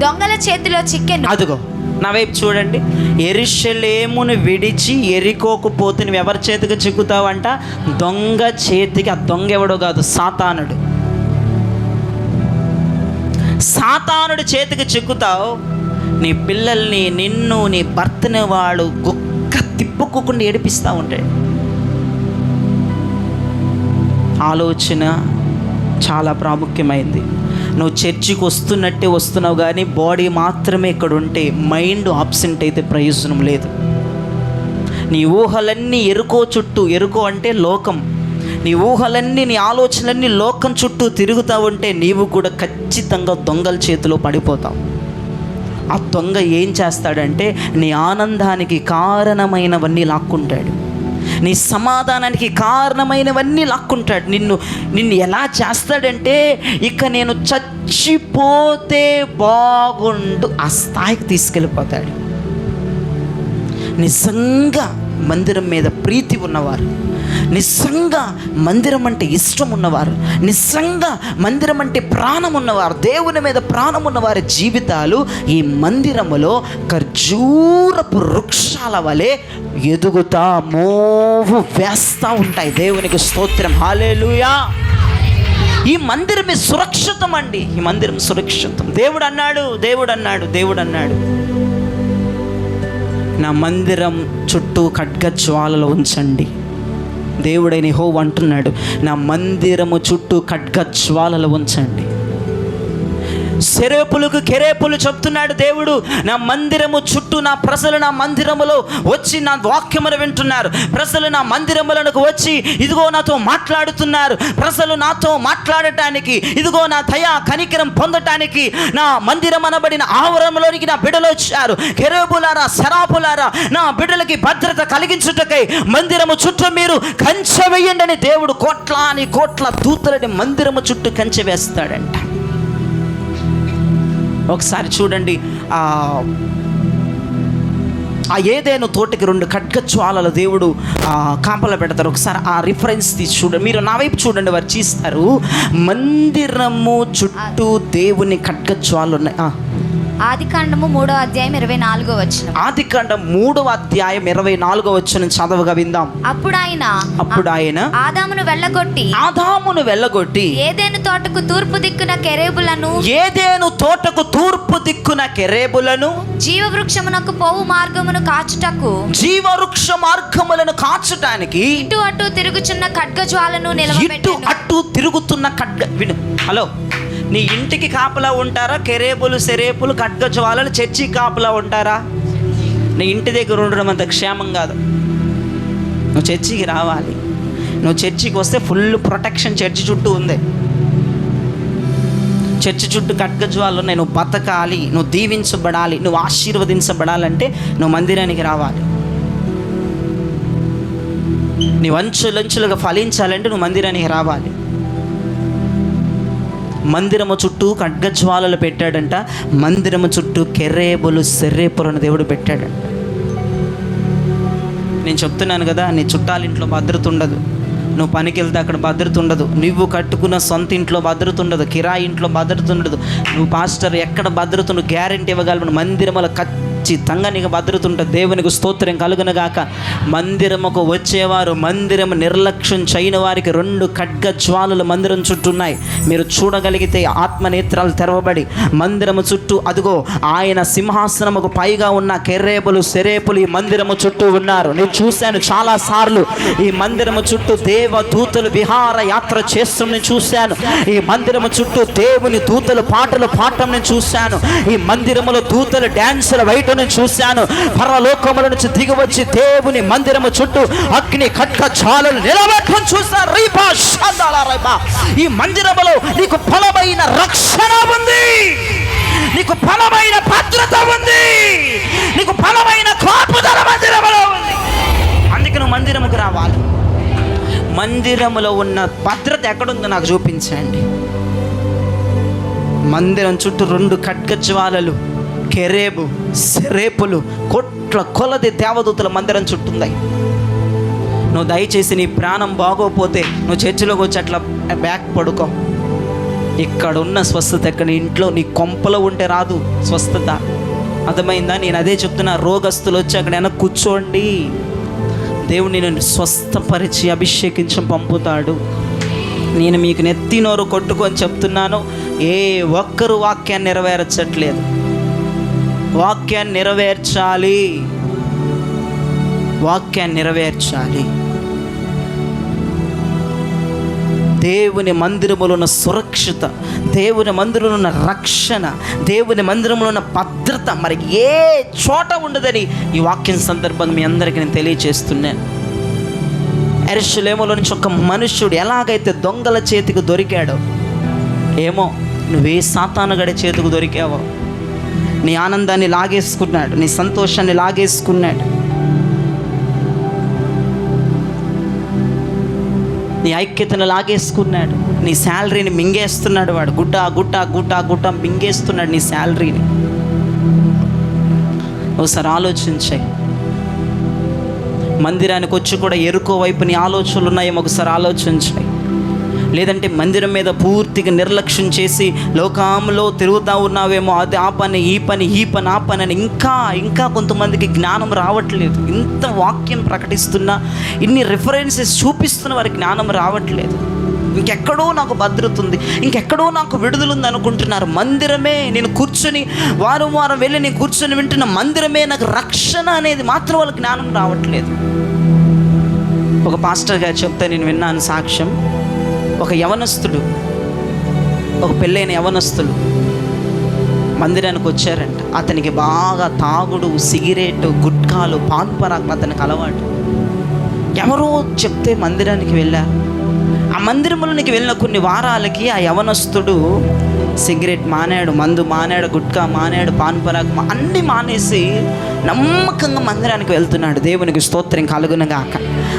దొంగల చేతిలో చిక్కెను. అదుగో నా వైపు చూడండి. యెరూషలేమును విడిచి యెరికోకు పోతే నువ్వు ఎవరి చేతికి చిక్కుతావంట? దొంగ చేతికి. ఆ దొంగ ఎవడో కాదు, సాతానుడు. సాతానుడి చేతికి చిక్కుతావు. నీ పిల్లల్ని, నిన్ను, నీ భర్తని వాడు గుక్క తిప్పుకోకుండా ఏడిపిస్తూ ఉంటాడు. ఆలోచన చాలా ప్రాముఖ్యమైంది. నువ్వు చర్చికి వస్తున్నట్టే వస్తున్నావు కానీ బాడీ మాత్రమే ఇక్కడ ఉంటే, మైండ్ ఆబ్సెంట్ అయితే ప్రయోజనం లేదు. నీ ఊహలన్నీ యెరికో చుట్టూ, యెరికో అంటే లోకం, నీ ఊహలన్నీ, నీ ఆలోచనలన్నీ లోకం చుట్టూ తిరుగుతూ ఉంటే నీవు కూడా ఖచ్చితంగా దొంగల చేతిలో పడిపోతావు. ఆ దొంగ ఏం చేస్తాడంటే నీ ఆనందానికి కారణమైనవన్నీ లాక్కుంటాడు, నీ సమాధానానికి కారణమైనవన్నీ లాక్కుంటాడు. నిన్ను ఎలా చేస్తాడంటే, ఇక నేను చచ్చిపోతే బాగుండు ఆ స్థాయికి తీసుకెళ్ళిపోతాడు. నిజంగా మందిరం మీద ప్రీతి ఉన్నవారు, నిజంగా మందిరం అంటే ఇష్టం ఉన్నవారు, నిజంగా మందిరం అంటే ప్రాణం ఉన్నవారు, దేవుని మీద ప్రాణం ఉన్నవారి జీవితాలు ఈ మందిరములో ఖర్జూరపు వృక్షాల వలె ఎదుగుతా మోవు వేస్తూ ఉంటాయి. దేవునికి స్తోత్రం, హల్లెలూయా. ఈ మందిరమే సురక్షితం అండి, ఈ మందిరం సురక్షితం. దేవుడు అన్నాడు నా మందిరం చుట్టూ ఖడ్గజ్వాలలు ఉంచండి. దేవుడైన యెహోవా అంటున్నాడు, నా మందిరము చుట్టూ ఖడ్గజ్వాలలు ఉంచండి. సెరేపులకు కెరేపులు చెప్తున్నాడు దేవుడు. నా మందిరము చుట్టూ నా ప్రజలు నా మందిరములో వచ్చి నా వాక్యమును వింటున్నారు. ప్రజలు నా మందిరములకు వచ్చి ఇదిగో నాతో మాట్లాడుతున్నారు. ప్రజలు నాతో మాట్లాడటానికి, ఇదిగో నా దయా కనికరం పొందటానికి నా మందిరం అనబడిన ఆవరణలోనికి నా బిడ్డలు వచ్చారు. కెరేబులారా, సెరాపులారా, నా బిడ్డలకి భద్రత కలిగించుటకై మందిరము చుట్టూ మీరు కంచె వేయండి అని దేవుడు కోట్లాని కోట్ల దూతలని మందిరము చుట్టూ కంచె వేస్తాడంట. ఒకసారి చూడండి, ఆ ఏదైనా తోటకి 2 ఖడ్గజ్వాలలు దేవుడు కాపలా పెడతారు. ఒకసారి ఆ రిఫరెన్స్ తీసి చూడండి, మీరు నా వైపు చూడండి, వారు చేస్తారు. మందిరము చుట్టూ దేవుని ఖడ్గజ్వాలలు ఉన్నాయి. ఆదికాండము 3వ అధ్యాయం 24వ వచనం. ఆదికాండం 3వ అధ్యాయం 24వ వచనం చదవగా విందాం. అప్పుడు ఆయన ఆదామును వెళ్ళగొట్టి ఏదెను తోటకు తూర్పు దిక్కున కెరేబులను జీవవృక్షమునకు పోవు మార్గమును కాచుటకు జీవవృక్ష మార్గములను కాచుటానికి ఇటు అటు తిరుగుచున్న ఖడ్గజ్వాలను నిలవబెట్టెను. అటు తిరుగుతున్న హలో, నీ ఇంటికి కాపలా ఉంటారా కెరేబులు, సెరేపులు, ఖడ్గజ్వాలలు? చర్చి కాపలా ఉంటారా? నీ ఇంటి దగ్గర ఉండడం అంత క్షేమం కాదు. నువ్వు చర్చికి రావాలి. నువ్వు చర్చికి వస్తే ఫుల్ ప్రొటెక్షన్ చర్చి చుట్టూ ఉంది. చర్చి చుట్టూ ఖడ్గజ్వాలలు ఉన్నాయి. నువ్వు బతకాలి, నువ్వు దీవించబడాలి, నువ్వు ఆశీర్వదించబడాలంటే నువ్వు మందిరానికి రావాలి. నీ అంచులంచులుగా ఫలించాలంటే నువ్వు మందిరానికి రావాలి. మందిరము చుట్టూ ఖడ్గజ్వాలలు పెట్టాడంట. మందిరము చుట్టూ కెరేబులు, సెరేపులను దేవుడు పెట్టాడంట. నేను చెప్తున్నాను కదా, నీ చుట్టాలింట్లో భద్రత ఉండదు. నువ్వు పనికి వెళ్తే అక్కడ భద్రత ఉండదు. నువ్వు కట్టుకున్న సొంత ఇంట్లో భద్రత ఉండదు. కిరాయి ఇంట్లో భద్రత ఉండదు. నువ్వు పాస్టర్ ఎక్కడ భద్రత నువ్వు గ్యారెంటీ ఇవ్వగలవు? మందిరముల ఖచ్చితంగా నీకు భద్రత ఉంటుంది. దేవునికి స్తోత్రం కలుగునగాక. మందిరముకు వచ్చేవారు, మందిరం నిర్లక్ష్యం చేయని వారికి 2 ఖడ్గజ్వాలలు మందిరం చుట్టూ ఉన్నాయి. మీరు చూడగలిగితే ఆత్మనేత్రాలు తెరవబడి మందిరము చుట్టూ అదిగో ఆయన సింహాసనముకు పైగా ఉన్న కెరేబులు, సెరేపులు ఈ మందిరము చుట్టూ ఉన్నారు. నేను చూశాను చాలాసార్లు. ఈ మందిరము చుట్టూ దేవదూతలు విహార యాత్ర చేస్తూ నేను చూశాను. ఈ మందిరము చుట్టూ దేవుని దూతలు పాటలు పాడటం నేను చూశాను. ఈ మందిరములో దూతలు డ్యాన్సులు వేయటం నేను చూశాను. పరలోకముల నుంచి దిగివచ్చి దేవుని మందిరము చుట్టూ అగ్ని ఖడ్గజ్వాలలు నిలబెట్టడం చూశాను. ఈ మందిరములో నీకు బలమైన రక్షణ ఉంది, నీకు బలమైన భద్రత ఉంది, నీకు బలమైన కాపుదల మందిరములో ఉంది. అందుకే నువ్వు మందిరముకు రావాలి. మందిరములో ఉన్న భద్రత ఎక్కడుందో నాకు చూపించండి. మందిరం చుట్టూ 2 ఖడ్గజ్వాలలు, కెరేబు, సెరేపులు, కోట్ల కొలది దేవదూతల మందిరం చుట్టూ ఉన్నాయి. నువ్వు దయచేసి నీ ప్రాణం బాగోపోతే నువ్వు చర్చిలోకి వచ్చి అట్లా బ్యాక్ పడుకో. ఇక్కడ ఉన్న స్వస్థత ఎక్కడ? ఇంట్లో నీ కొంపలో ఉంటే రాదు స్వస్థత. అర్థమైందా? నేను అదే చెప్తున్నా. రోగస్తులు వచ్చి అక్కడ వెనక్కి కూర్చోండి. దేవుడు నేను స్వస్థపరిచి అభిషేకించి పంపుతాడు. నేను మీకు నెత్తి నోరు కొట్టుకొని చెప్తున్నాను, ఏ ఒక్కరు వాక్యాన్ని నెరవేర్చట్లేదు. వాక్యాన్ని నెరవేర్చాలి, వాక్యాన్ని నెరవేర్చాలి. దేవుని మందిరములో ఉన్న సురక్షిత, దేవుని మందిరంలో ఉన్న రక్షణ, దేవుని మందిరంలో ఉన్న భద్రత మరి ఏ చోట ఉండదని ఈ వాక్యం సందర్భంగా మీ అందరికీ నేను తెలియచేస్తున్నాను. యెరూషలేములో నుంచి ఒక మనుష్యుడు ఎలాగైతే దొంగల చేతికి దొరికాడో, ఏమో నువ్వే సాతానుగడి చేతికి దొరికావో, నీ ఆనందాన్ని లాగేసుకున్నాడు, నీ సంతోషాన్ని లాగేసుకున్నాడు, నీ ఐక్యతను లాగేసుకున్నాడు, నీ శాలరీని మింగేస్తున్నాడు. వాడు గుడ్డ గుట్ట గుట్ట గుట్ట మింగేస్తున్నాడు నీ శాలరీని. ఒకసారి ఆలోచించాయి. మందిరానికి వచ్చి కూడా ఎరుకో వైపు నీ ఆలోచనలు ఉన్నాయేమో ఒకసారి ఆలోచించాయి. లేదంటే మందిరం మీద పూర్తిగా నిర్లక్ష్యం చేసి లోకంలో తిరుగుతూ ఉన్నావేమో, అది ఆ పని ఈ పని ఈ పని ఆ పని అని ఇంకా కొంతమందికి జ్ఞానం రావట్లేదు. ఇంత వాక్యం ప్రకటిస్తున్నా, ఇన్ని రిఫరెన్సెస్ చూపిస్తున్న వారికి జ్ఞానం రావట్లేదు. ఇంకెక్కడో నాకు భద్రత ఉంది, ఇంకెక్కడో నాకు విడుదలుంది అనుకుంటున్నారు. మందిరమే నేను కూర్చొని వారం వెళ్ళి నేను కూర్చొని వింటున్న మందిరమే నాకు రక్షణ అనేది మాత్రం వాళ్ళకి జ్ఞానం రావట్లేదు. ఒక పాస్టర్ గారు చెప్తే నేను విన్నాను సాక్ష్యం. ఒక యవనస్తుడు, ఒక పెళ్ళైన యవనస్తుడు మందిరానికి వచ్చారంట. అతనికి బాగా తాగుడు, సిగరెట్, గుట్కాలు, పాన్పరాకులు అతనికి అలవాటు. ఎవరో చెప్తే మందిరానికి వెళ్ళారు. ఆ మందిరంలోనికి వెళ్ళిన కొన్ని వారాలకి ఆ యవనస్తుడు సిగరెట్ మానాడు, మందు మానాడు, గుట్కా మానాడు, పాన్పరాకు అన్నీ మానేసి నమ్మకంగా మందిరానికి వెళ్తున్నాడు. దేవునికి స్తోత్రం కలుగునుగాక.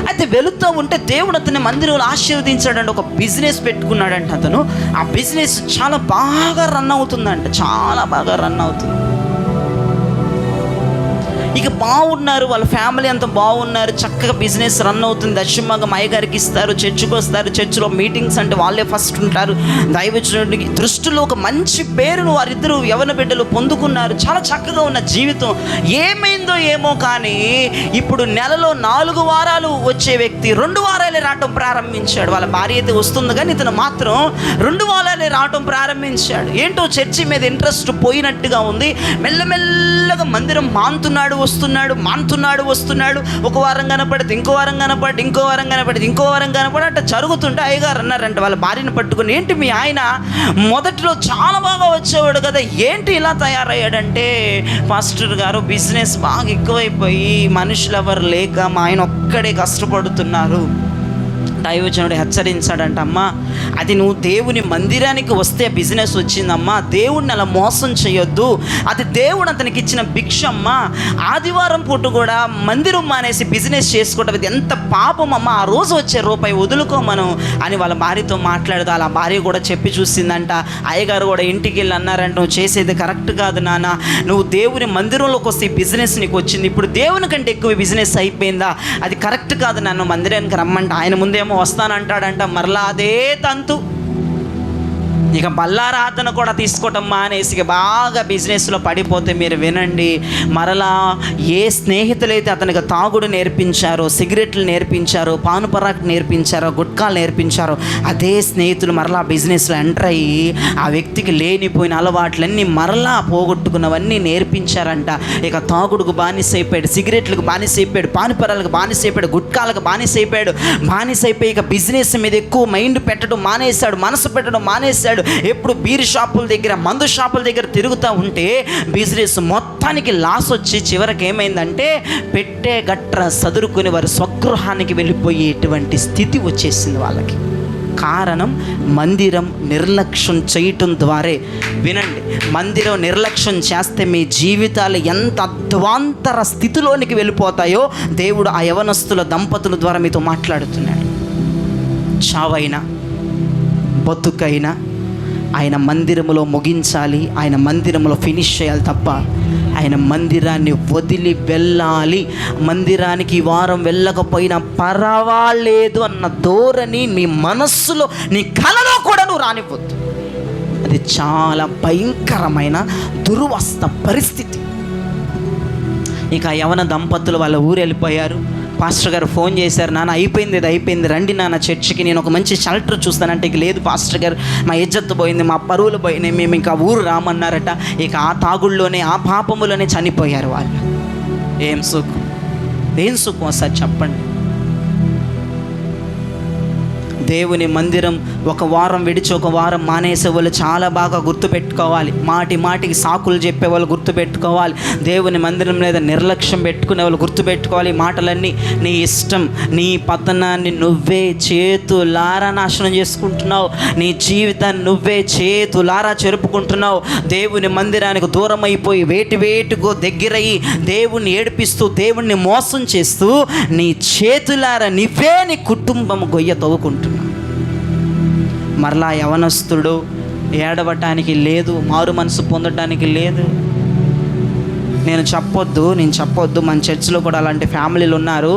అయితే వెళుతూ ఉంటే దేవుడు అతని మందిరంలో ఆశీర్వదించాడంటే ఒక బిజినెస్ పెట్టుకున్నాడంట అతను. ఆ బిజినెస్ చాలా బాగా రన్ అవుతుందంట, చాలా బాగా రన్ అవుతుంది. ఇక బాగున్నారు, వాళ్ళ ఫ్యామిలీ అంతా బాగున్నారు, చక్కగా బిజినెస్ రన్ అవుతుంది. దశమగా అయ్యగారికి ఇస్తారు, చర్చికి వస్తారు, చర్చిలో మీటింగ్స్ అంటే వాళ్ళే ఫస్ట్ ఉంటారు. దైవజనుడికి దృష్టిలో ఒక మంచి పేరును వారిద్దరూ యవన బిడ్డలు పొందుకున్నారు. చాలా చక్కగా ఉన్న జీవితం. ఏమైందో ఏమో కానీ ఇప్పుడు నెలలో 4 వారాలు వచ్చే వ్యక్తి 2 వారాలే రావటం ప్రారంభించాడు. వాళ్ళ భార్య అయితే వస్తుంది కానీ ఇతను మాత్రం 2 వారాలే రావటం ప్రారంభించాడు. ఏంటో చర్చి మీద ఇంట్రెస్ట్ పోయినట్టుగా ఉంది. మెల్లమెల్లగా మందిరం మానుతున్నాడు వస్తున్నాడు. ఒక వారం కనపడితే ఇంకో వారం కనపడి, ఇంకో వారం కనపడి, ఇంకో వారం కనపడి అట్లా జరుగుతుంటే అయ్యగారు అన్నారంట వాళ్ళ భార్యను పట్టుకుని, ఏంటి మీ ఆయన మొదట్లో చాలా బాగా వచ్చేవాడు కదా, ఏంటి ఇలా తయారయ్యాడంటే, పాస్టర్ గారు బిజినెస్ బాగా ఎక్కువైపోయి మనుషులు ఎవరు లేక మా ఆయన ఒక్కడే కష్టపడుతున్నారు. దైవజనుడు హెచ్చరించాడంట, అమ్మా అది నువ్వు దేవుని మందిరానికి వస్తే బిజినెస్ వచ్చిందమ్మా, దేవుడిని అలా మోసం చేయొద్దు, అది దేవుడు అతనికి ఇచ్చిన భిక్షమ్మా. ఆదివారం పూట కూడా మందిరం మానేసి బిజినెస్ చేసుకోవడం ఇది ఎంత పాపం అమ్మా, ఆ రోజు వచ్చే రూపాయి వదులుకోమను అని వాళ్ళ భార్యతో మాట్లాడదు. అలా భార్య కూడా చెప్పి చూసిందంట. అయ్యగారు కూడా ఇంటికి వెళ్ళి అన్నారంట, నువ్వు చేసేది కరెక్ట్ కాదు నాన్న, నువ్వు దేవుని మందిరంలోకి వస్తే బిజినెస్ నీకు వచ్చింది, ఇప్పుడు దేవుని కంటే ఎక్కువ బిజినెస్ అయిపోయిందా, అది కరెక్ట్ కాదు, నన్ను మందిరానికి రమ్మంట. ఆయన ముందేమో వస్తానంటాడంట, మరలా అదే తంతు. ఇక బల్లారాధన కూడా తీసుకోవటం మానేసి ఇక బాగా బిజినెస్లో పడిపోతే మీరు వినండి, మరలా ఏ స్నేహితులైతే అతనికి తాగుడు నేర్పించారో, సిగరెట్లు నేర్పించారో, పానుపరాకు నేర్పించారో, గుట్కాలు నేర్పించారో, అదే స్నేహితులు మరలా బిజినెస్లో ఎంటర్ అయ్యి ఆ వ్యక్తికి లేనిపోయిన అలవాట్లన్నీ మరలా పోగొట్టుకున్నవన్నీ నేర్పించారంట. ఇక తాగుడుకు బానిసైపోయాడు, సిగరెట్లకు బానిసైపోయాడు, పానుపరాలకు బానిసైపోయాడు, గుట్కాలకు బానిసైపోయాడు. ఇక బిజినెస్ మీద ఎక్కువ మైండ్ పెట్టడం మానేశాడు, మనసు పెట్టడం మానేశాడు. ఎప్పుడు బీర్ షాపుల దగ్గర, మందు షాపుల దగ్గర తిరుగుతూ ఉంటే బిజినెస్ మొత్తానికి లాస్ వచ్చి చివరికి ఏమైందంటే పెట్టే గట్ర సదురుకుని వారు స్వగృహానికి వెళ్ళిపోయేటువంటి స్థితి వచ్చేసింది వాళ్ళకి. కారణం మందిరం నిర్లక్ష్యం చేయటం ద్వారే. వినండి, మందిరం నిర్లక్ష్యం చేస్తే మీ జీవితాలు ఎంత అధ్వాంతర స్థితిలోనికి వెళ్ళిపోతాయో దేవుడు ఆ యవనస్తుల దంపతుల ద్వారా మీతో మాట్లాడుతున్నాడు. చావైనా బతుకైనా ఆయన మందిరములో ముగించాలి, ఆయన మందిరంలో ఫినిష్ చేయాలి తప్ప ఆయన మందిరాన్ని వదిలి వెళ్ళాలి, మందిరానికి ఈ వారం వెళ్ళకపోయినా పర్వాలేదు అన్న ధోరణి నీ మనస్సులో, నీ కలలో కూడా నువ్వు రానివ్వద్దు. అది చాలా భయంకరమైన దుర్వస్థ పరిస్థితి. ఇక యవన దంపతులు వాళ్ళ ఊరు వెళ్ళిపోయారు. పాస్టర్ గారు ఫోన్ చేశారు, నాన్న అయిపోయింది, ఇది అయిపోయింది, రండి నాన్న చర్చికి, నేను ఒక మంచి షెల్టర్ చూస్తానంటే ఇక లేదు పాస్టర్ గారు, మా ఇజ్జత్తు పోయింది, మా పరువులు పోయినాయి, మేము ఇంకా ఊరు రామన్నారట. ఇక ఆ తాగుళ్ళలోనే, ఆ పాపములోనే చనిపోయారు వాళ్ళు. ఏం సుఖం ఒకసారి చెప్పండి. దేవుని మందిరం ఒక వారం విడిచి ఒక వారం మానేసే వాళ్ళు చాలా బాగా గుర్తుపెట్టుకోవాలి. మాటికి సాకులు చెప్పే వాళ్ళు గుర్తుపెట్టుకోవాలి. దేవుని మందిరం లేదా నిర్లక్ష్యం పెట్టుకునే వాళ్ళు గుర్తుపెట్టుకోవాలి. మాటలన్నీ నీ ఇష్టం, నీ పతనాన్ని నువ్వే చేతులారా నాశనం చేసుకుంటున్నావు, నీ జీవితాన్ని నువ్వే చేతులారా చెరుపుకుంటున్నావు. దేవుని మందిరానికి దూరం అయిపోయి వేటికో దగ్గరయ్యి దేవుణ్ణి ఏడిపిస్తూ, దేవుణ్ణి మోసం చేస్తూ నీ చేతులారా నువ్వే నీ కుటుంబం గొయ్య తవ్వుకుంటున్నావు. మరలా యవనస్తుడు ఏడవటానికి లేదు, మారు మనసు పొందటానికి లేదు. నేను చెప్పొద్దు, మన చర్చిలో కూడా అలాంటి ఫ్యామిలీలు ఉన్నారు.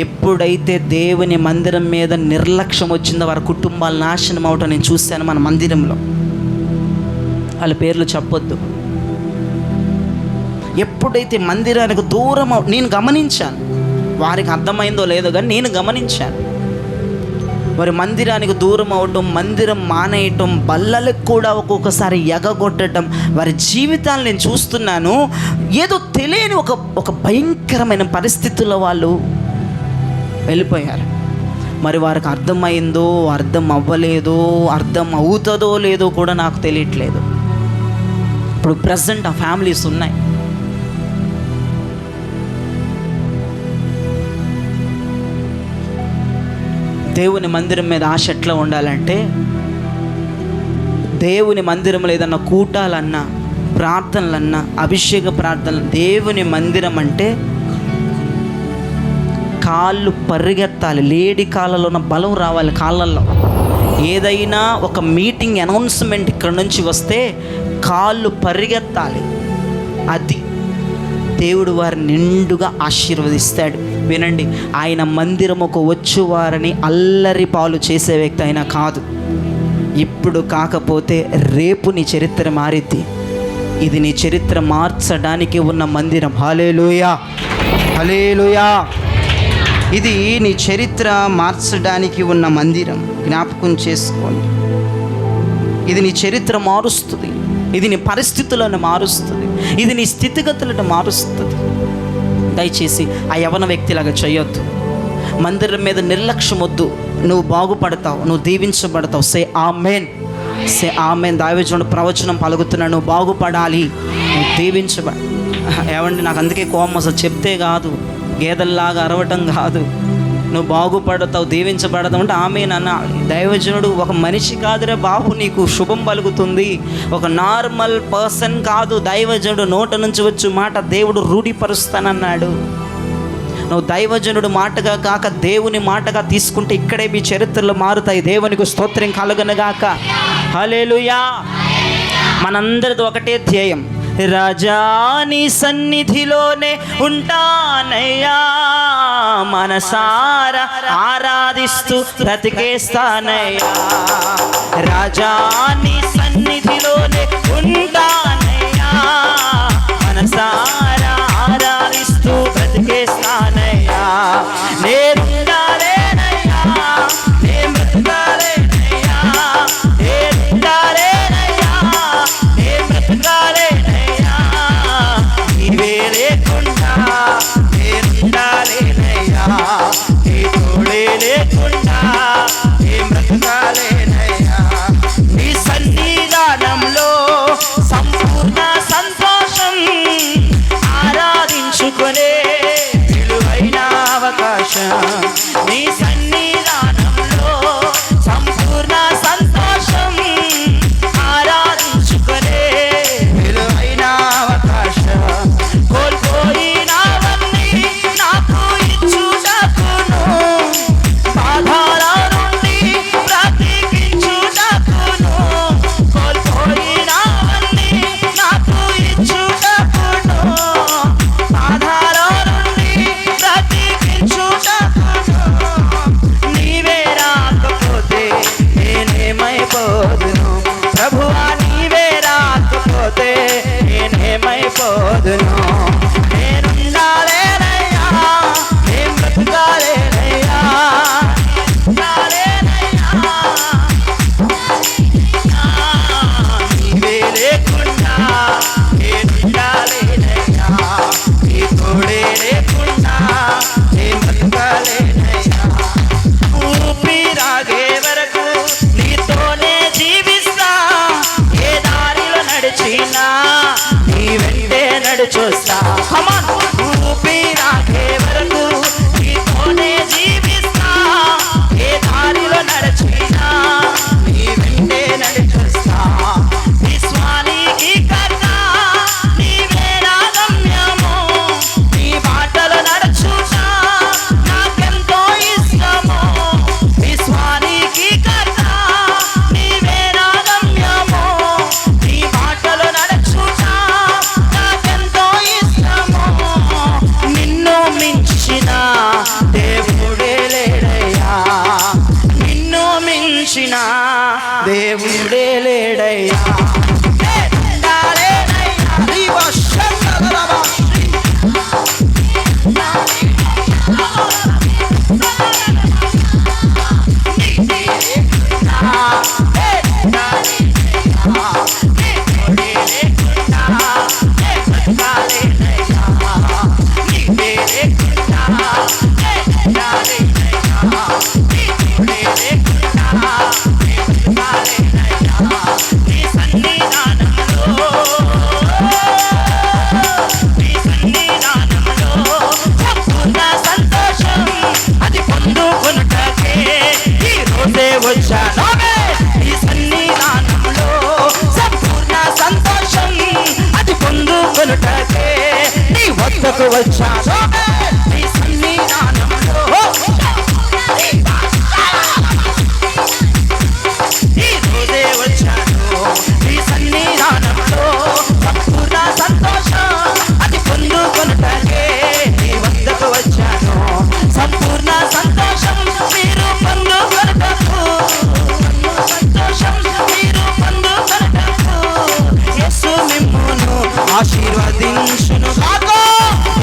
ఎప్పుడైతే దేవుని మందిరం మీద నిర్లక్ష్యం వచ్చిందో వారి కుటుంబాలు నాశనం అవటం నేను చూశాను మన మందిరంలో. వాళ్ళ పేర్లు చెప్పొద్దు. ఎప్పుడైతే మందిరానికి దూరం నేను గమనించాను, వారికి అర్థమైందో లేదో కానీ నేను గమనించాను. వారి మందిరానికి దూరం అవటం, మందిరం మానేయటం, బల్లలకు కూడా ఒక్కొక్కసారి ఎగగొట్టడం, వారి జీవితాలు నేను చూస్తున్నాను. ఏదో తెలియని ఒక భయంకరమైన పరిస్థితుల్లో వాళ్ళు వెళ్ళిపోయారు. మరి వారికి అర్థమైందో, అర్థం అవ్వలేదో, అర్థం అవుతుందో లేదో కూడా నాకు తెలియట్లేదు. ఇప్పుడు ప్రజెంట్ ఆ ఫ్యామిలీస్ ఉన్నాయి. దేవుని మందిరం మీద ఆశ ఎట్లా ఉండాలంటే, దేవుని మందిరంలో ఏదన్నా కూటాలన్నా, ప్రార్థనలన్నా, అభిషేక ప్రార్థనలు, దేవుని మందిరం అంటే కాళ్ళు పరిగెత్తాలి, లేడి కాళ్ళలో ఉన్న బలం రావాలి కాళ్ళల్లో. ఏదైనా ఒక మీటింగ్ అనౌన్స్మెంట్ ఇక్కడ నుంచి వస్తే కాళ్ళు పరిగెత్తాలి. అది దేవుడు వారిని నిండుగా ఆశీర్వదిస్తాడు. వినండి, ఆయన మందిరముకు వచ్చువారని అల్లరి పాలు చేసే వ్యక్తి అయినా కాదు. ఇప్పుడు కాకపోతే రేపు నీ చరిత్ర మారిద్ది. ఇది నీ చరిత్ర మార్చడానికి ఉన్న మందిరం. హల్లెలూయా, హల్లెలూయా. ఇది నీ చరిత్ర మార్చడానికి ఉన్న మందిరం. జ్ఞాపకం చేసుకోండి. ఇది నీ చరిత్ర మారుస్తుంది. ఇది నీ పరిస్థితులను మారుస్తుంది. ఇది నీ స్థితిగతులను మారుస్తుంది. దయచేసి ఆ యవన వ్యక్తిలాగా చేయొద్దు. మందిరం మీద నిర్లక్ష్యం వద్దు. నువ్వు బాగుపడతావు, నువ్వు దీవించబడతావు. సే ఆమెన్, సే ఆమెన్. దైవజనుడు ప్రవచనం పలుకుతున్నాడు, నువ్వు బాగుపడాలి, నువ్వు దీవించబడ. ఏమండి, నాకు అందుకే కోపం అసలు చెప్తే కాదు, గేదల్లాగా అరవటం కాదు. నువ్వు బాగుపడతావు, దీవించబడతావు అంటే ఆమెన్ అనాలి. దైవజనుడు ఒక మనిషి కాదురే బాబు, నీకు శుభం పలుకుతుంది. ఒక నార్మల్ పర్సన్ కాదు. దైవజనుడు నోట నుంచి వచ్చే మాట దేవుడు రూఢిపరుస్తానన్నాడు. నువ్వు దైవజనుడు మాటగా కాక దేవుని మాటగా తీసుకుంటే ఇక్కడే మీ చరిత్రలు మారుతాయి. దేవునికి స్తోత్రం కలుగునుగాక. హల్లెలూయా. మనందరిది ఒకటే ధ్యేయం, రాజాని సన్నిధిలోనే ఉంటానయ్యా, మనసారా ఆరాధిస్తూ బ్రతికేస్తానయ్యా. రాజాని సన్నిధిలోనే ఉంటానయ్యా, మనసారా ఆరాధిస్తూ బ్రతికేస్తానయ్యా. నేనుండాలేనయ్యా, నేను బ్రతకాలేనయ్యా, నేనుండాలేనయ్యా, నేను బ్రతకాలేనయ్యా. నీవే లేకుండా నేనుండాలేనయ్యా, నీ తోడే లేకుండా నేను బ్రతకాలేనయ్యా. నీ సన్నిధానంలో సంపూర్ణ సంతోషం, ఆరాధించుకునే విలువైన అవకాశం. నీ సన్నిధానంలో సంపూర్ణ సంతోషం, ఆరాధించుకునే విలువైన అవకాశం. కోల్పోయినవన్నీ నాకు ఇచ్చుటకును, బాధల నుండి బ్రతికించుటకును. కోల్పోయినవన్నీ నాకు ఇచ్చుటకును, బాధల నుండి బ్రతికించుటకును. వచ్చాను నీ సన్నిధానంలో, ఈ రోజే వచ్చాను నీ సన్నిధానంలో, సంపూర్ణ సంతోషం అది పొందుకొనుటకే నీ వద్దకు వచ్చాను, సంపూర్ణ సంతోషం మీరు పొందుకొనుటకు, సంతోషం మీరు పొందుకొనుటకు యేసు మిమ్మును ఆశీర్వదించును గాక,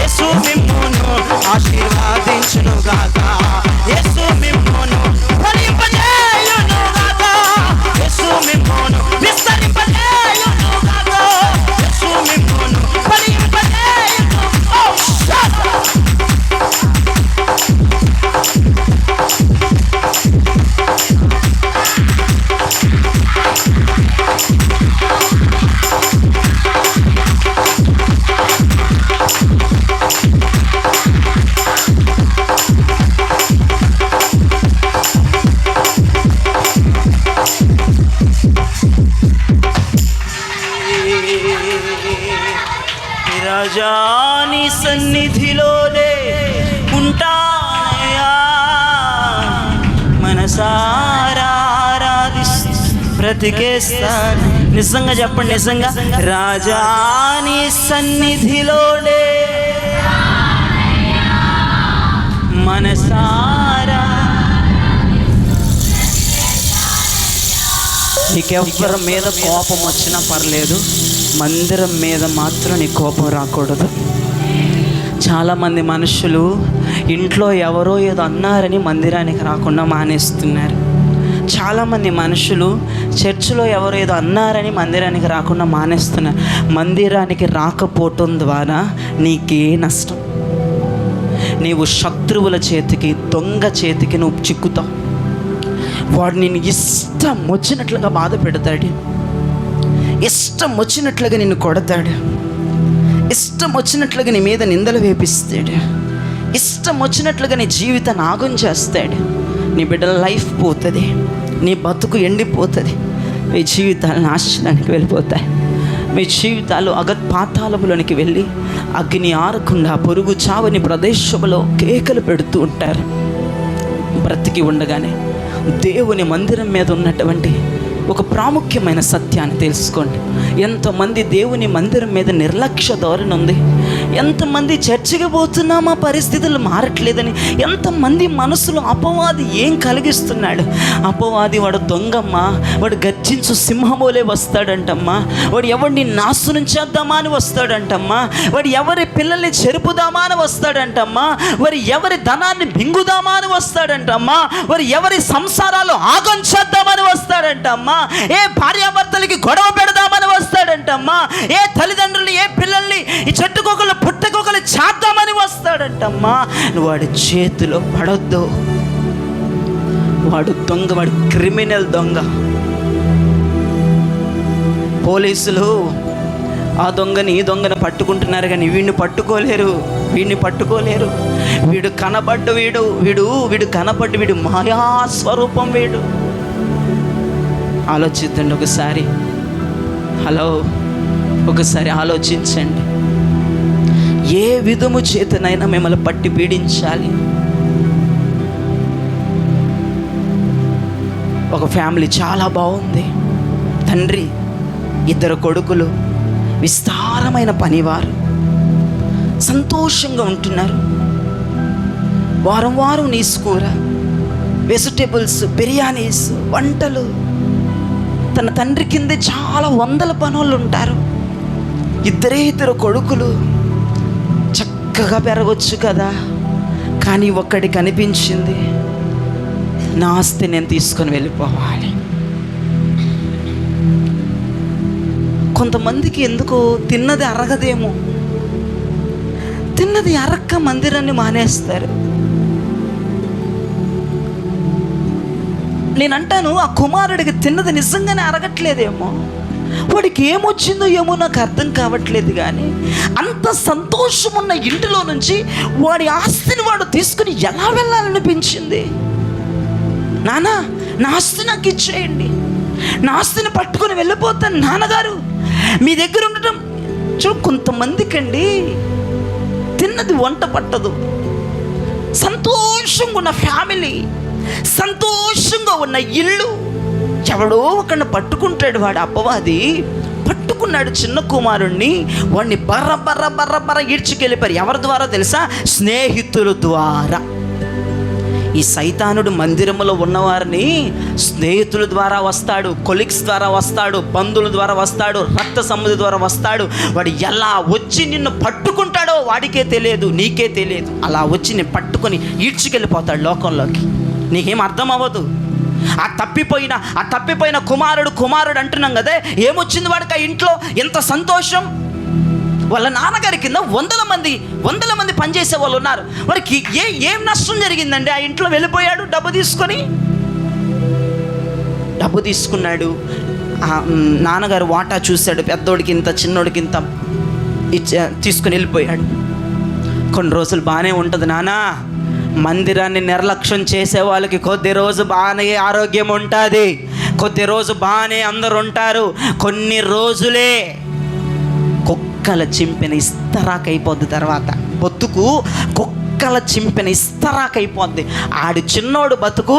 యేసు మిమ్మును ఆశీర్వదించును గాక, యేసు మిమ్మును ఫలింపజేయును గాక, యేసు మిమ్మును విస్తరింపజేయును గాక, యేసు మిమ్మును ఫలింపజేయును. ఓ షట్ రాజాని సన్నిధిలోనే ఉంటాయా, మనసారా ఆరాధిస్తూ బ్రతికేస్తాను. నిజంగా చెప్పండి, నిజంగా రాజాని సన్నిధిలోనే మనసారా. నీకెవ్వరి మీద కోపం వచ్చినా పర్లేదు, మందిరం మీద మాత్రం నీ కోపం రాకూడదు. చాలామంది మనుషులు ఇంట్లో ఎవరో ఏదో అన్నారని మందిరానికి రాకుండా మానేస్తున్నారు. చాలామంది మనుషులు చర్చిలో ఎవరో ఏదో అన్నారని మందిరానికి రాకుండా మానేస్తున్నారు. మందిరానికి రాకపోవటం ద్వారా నీకే నష్టం. నీవు శత్రువుల చేతికి, దొంగ చేతికి నువ్వు చిక్కుతావు. వాడు నిన్ను ఇష్టం వచ్చినట్లుగా బాధ పెడతాడు, ఇష్టం వచ్చినట్లుగా నిన్ను కొడతాడు, ఇష్టం వచ్చినట్లుగా నీ మీద నిందలు వేపిస్తాడు, ఇష్టం వచ్చినట్లుగా నీ జీవితాన్ని ఆగం చేస్తాడు. నీ బిడ్డల లైఫ్ పోతుంది, నీ బతుకు ఎండిపోతుంది, మీ జీవితాలు నాశనానికి వెళ్ళిపోతాయి, మీ జీవితాలు పాతాళములోనికి వెళ్ళి అగ్ని ఆరకుండా పొరుగు చావని ప్రదేశంలో కేకలు పెడుతూ ఉంటారు. బ్రతికి ఉండగానే దేవుని మందిరం మీద ఉన్నటువంటి ఒక ప్రాముఖ్యమైన సత్యాన్ని తెలుసుకోండి. ఎంతమంది దేవుని మందిరం మీద నిర్లక్ష్య ధోరణి ఉంది, ఎంతమంది చర్చికి పోతున్నామా పరిస్థితులు మారట్లేదని, ఎంతమంది మనసులో అపవాది ఏం కలిగిస్తున్నాడు. అపవాది వాడు దొంగమ్మా, వాడు గర్జించు సింహమోలే వస్తాడంటమ్మా, వాడు ఎవరిని నాశనం చేద్దామా అని వస్తాడంటమ్మా, వాడు ఎవరి పిల్లల్ని చెరుపుదామా అని వస్తాడంటమ్మా, వారు ఎవరి ధనాన్ని మింగుదామా అని వస్తాడంటమ్మా, వారు ఎవరి సంసారాలు ఆగం చేద్దామని వస్తాడంటమ్మా, ఏ భార్యాభర్తలకి గొడవ పెడదామని వస్తాడంటమ్మా, ఏ తల్లిదండ్రులు ఏ పిల్లల్ని ఈ చెట్టుకొకలు పుట్టకొకలు చేద్దామని వస్తాడంటమ్మా. వాడి చేతిలో పడొద్దు. వాడు దొంగ, వాడు క్రిమినల్ దొంగ. పోలీసులు ఆ దొంగని ఈ దొంగను పట్టుకుంటున్నారు కానీ వీడిని పట్టుకోలేరు, వీడిని పట్టుకోలేరు. వీడు కనబడ్డు, వీడు కనబడ్డు, వీడు మాయాస్వరూపం. వీడు ఆలోచిద్దండి ఒకసారి. హలో, ఒకసారి ఆలోచించండి. ఏ విధము చేతనైనా మిమ్మల్ని పట్టి పీడించాలి. ఒక ఫ్యామిలీ చాలా బాగుంది. తండ్రి, 2 కొడుకులు, విస్తారమైన పనివారు, సంతోషంగా ఉంటున్నారు. వారం వారం నీసు కూర, వెజిటేబుల్స్, బిర్యానీస్, వంటలు. తన తండ్రి కింద చాలా వందల పనులు ఉంటారు. 2 కొడుకులు చక్కగా పెరగొచ్చు కదా, కానీ ఒక్కడికి అనిపించింది, నా ఆస్తి నేను తీసుకొని వెళ్ళిపోవాలి. కొంతమందికి ఎందుకో తిన్నది అరగదేమో, తిన్నది అరక్క మందిరాన్ని మానేస్తారు. నేనంటాను, ఆ కుమారుడికి తిన్నది నిజంగానే అరగట్లేదేమో, వాడికి ఏమొచ్చిందో ఏమో నాకు అర్థం కావట్లేదు. కానీ అంత సంతోషం ఉన్న ఇంటిలో నుంచి వాడి ఆస్తిని వాడు తీసుకుని ఎలా వెళ్ళాలనిపించింది. నాన్న, నా ఆస్తి నాకు ఇచ్చేయండి, నా ఆస్తిని పట్టుకొని వెళ్ళిపోతాను నాన్నగారు, మీ దగ్గర ఉండటం. కొంతమందికి అండి తిన్నది వంట పట్టదు. సంతోషంగా ఉన్న ఫ్యామిలీ, సంతోషంగా ఉన్న ఇల్లు, ఎవడో ఒకరిని పట్టుకుంటాడు. వాడు అపవాది పట్టుకున్నాడు చిన్న కుమారుణ్ణి. వాడిని బర్ర బర్ర బర్ర బర్ర ఈడ్చుకెళ్ళిపోయారు. ఎవరి ద్వారా తెలుసా? స్నేహితుల ద్వారా. ఈ సైతానుడు మందిరములో ఉన్నవారిని స్నేహితుల ద్వారా వస్తాడు, కొలీగ్స్ ద్వారా వస్తాడు, బంధువుల ద్వారా వస్తాడు, రక్త సంబంధి ద్వారా వస్తాడు. వాడు ఎలా వచ్చి నిన్ను పట్టుకుంటాడో వాడికే తెలియదు, నీకే తెలియదు. అలా వచ్చి నేను పట్టుకొని ఈడ్చుకెళ్ళిపోతాడు లోకంలోకి. నీకేం అర్థం అవ్వదు. ఆ తప్పిపోయిన కుమారుడు అంటున్నాం కదా, ఏమొచ్చింది వాడికి? ఆ ఇంట్లో ఎంత సంతోషం. వాళ్ళ నాన్నగారి కింద వందల మంది పనిచేసే వాళ్ళు ఉన్నారు. వారికి ఏం నష్టం జరిగిందండి? ఆ ఇంట్లో వెళ్ళిపోయాడు డబ్బు తీసుకున్నాడు. నాన్నగారు వాటా చూశాడు, పెద్దోడికి ఇంత, చిన్నోడికి ఇంత తీసుకుని వెళ్ళిపోయాడు. కొన్ని రోజులు బాగానే ఉంటుంది నానా. మందిరాన్ని నిర్లక్ష్యం చేసే వాళ్ళకి కొద్ది రోజు బాగానే ఆరోగ్యం ఉంటుంది, కొద్ది రోజు బాగానే అందరు ఉంటారు. కొన్ని రోజులే కుక్కల చింపిన ఇస్తరాకైపోద్ది. తర్వాత బతుకు కుక్కల చింపిన ఇస్తరాకైపోద్ది. ఆడి చిన్నోడు బతుకు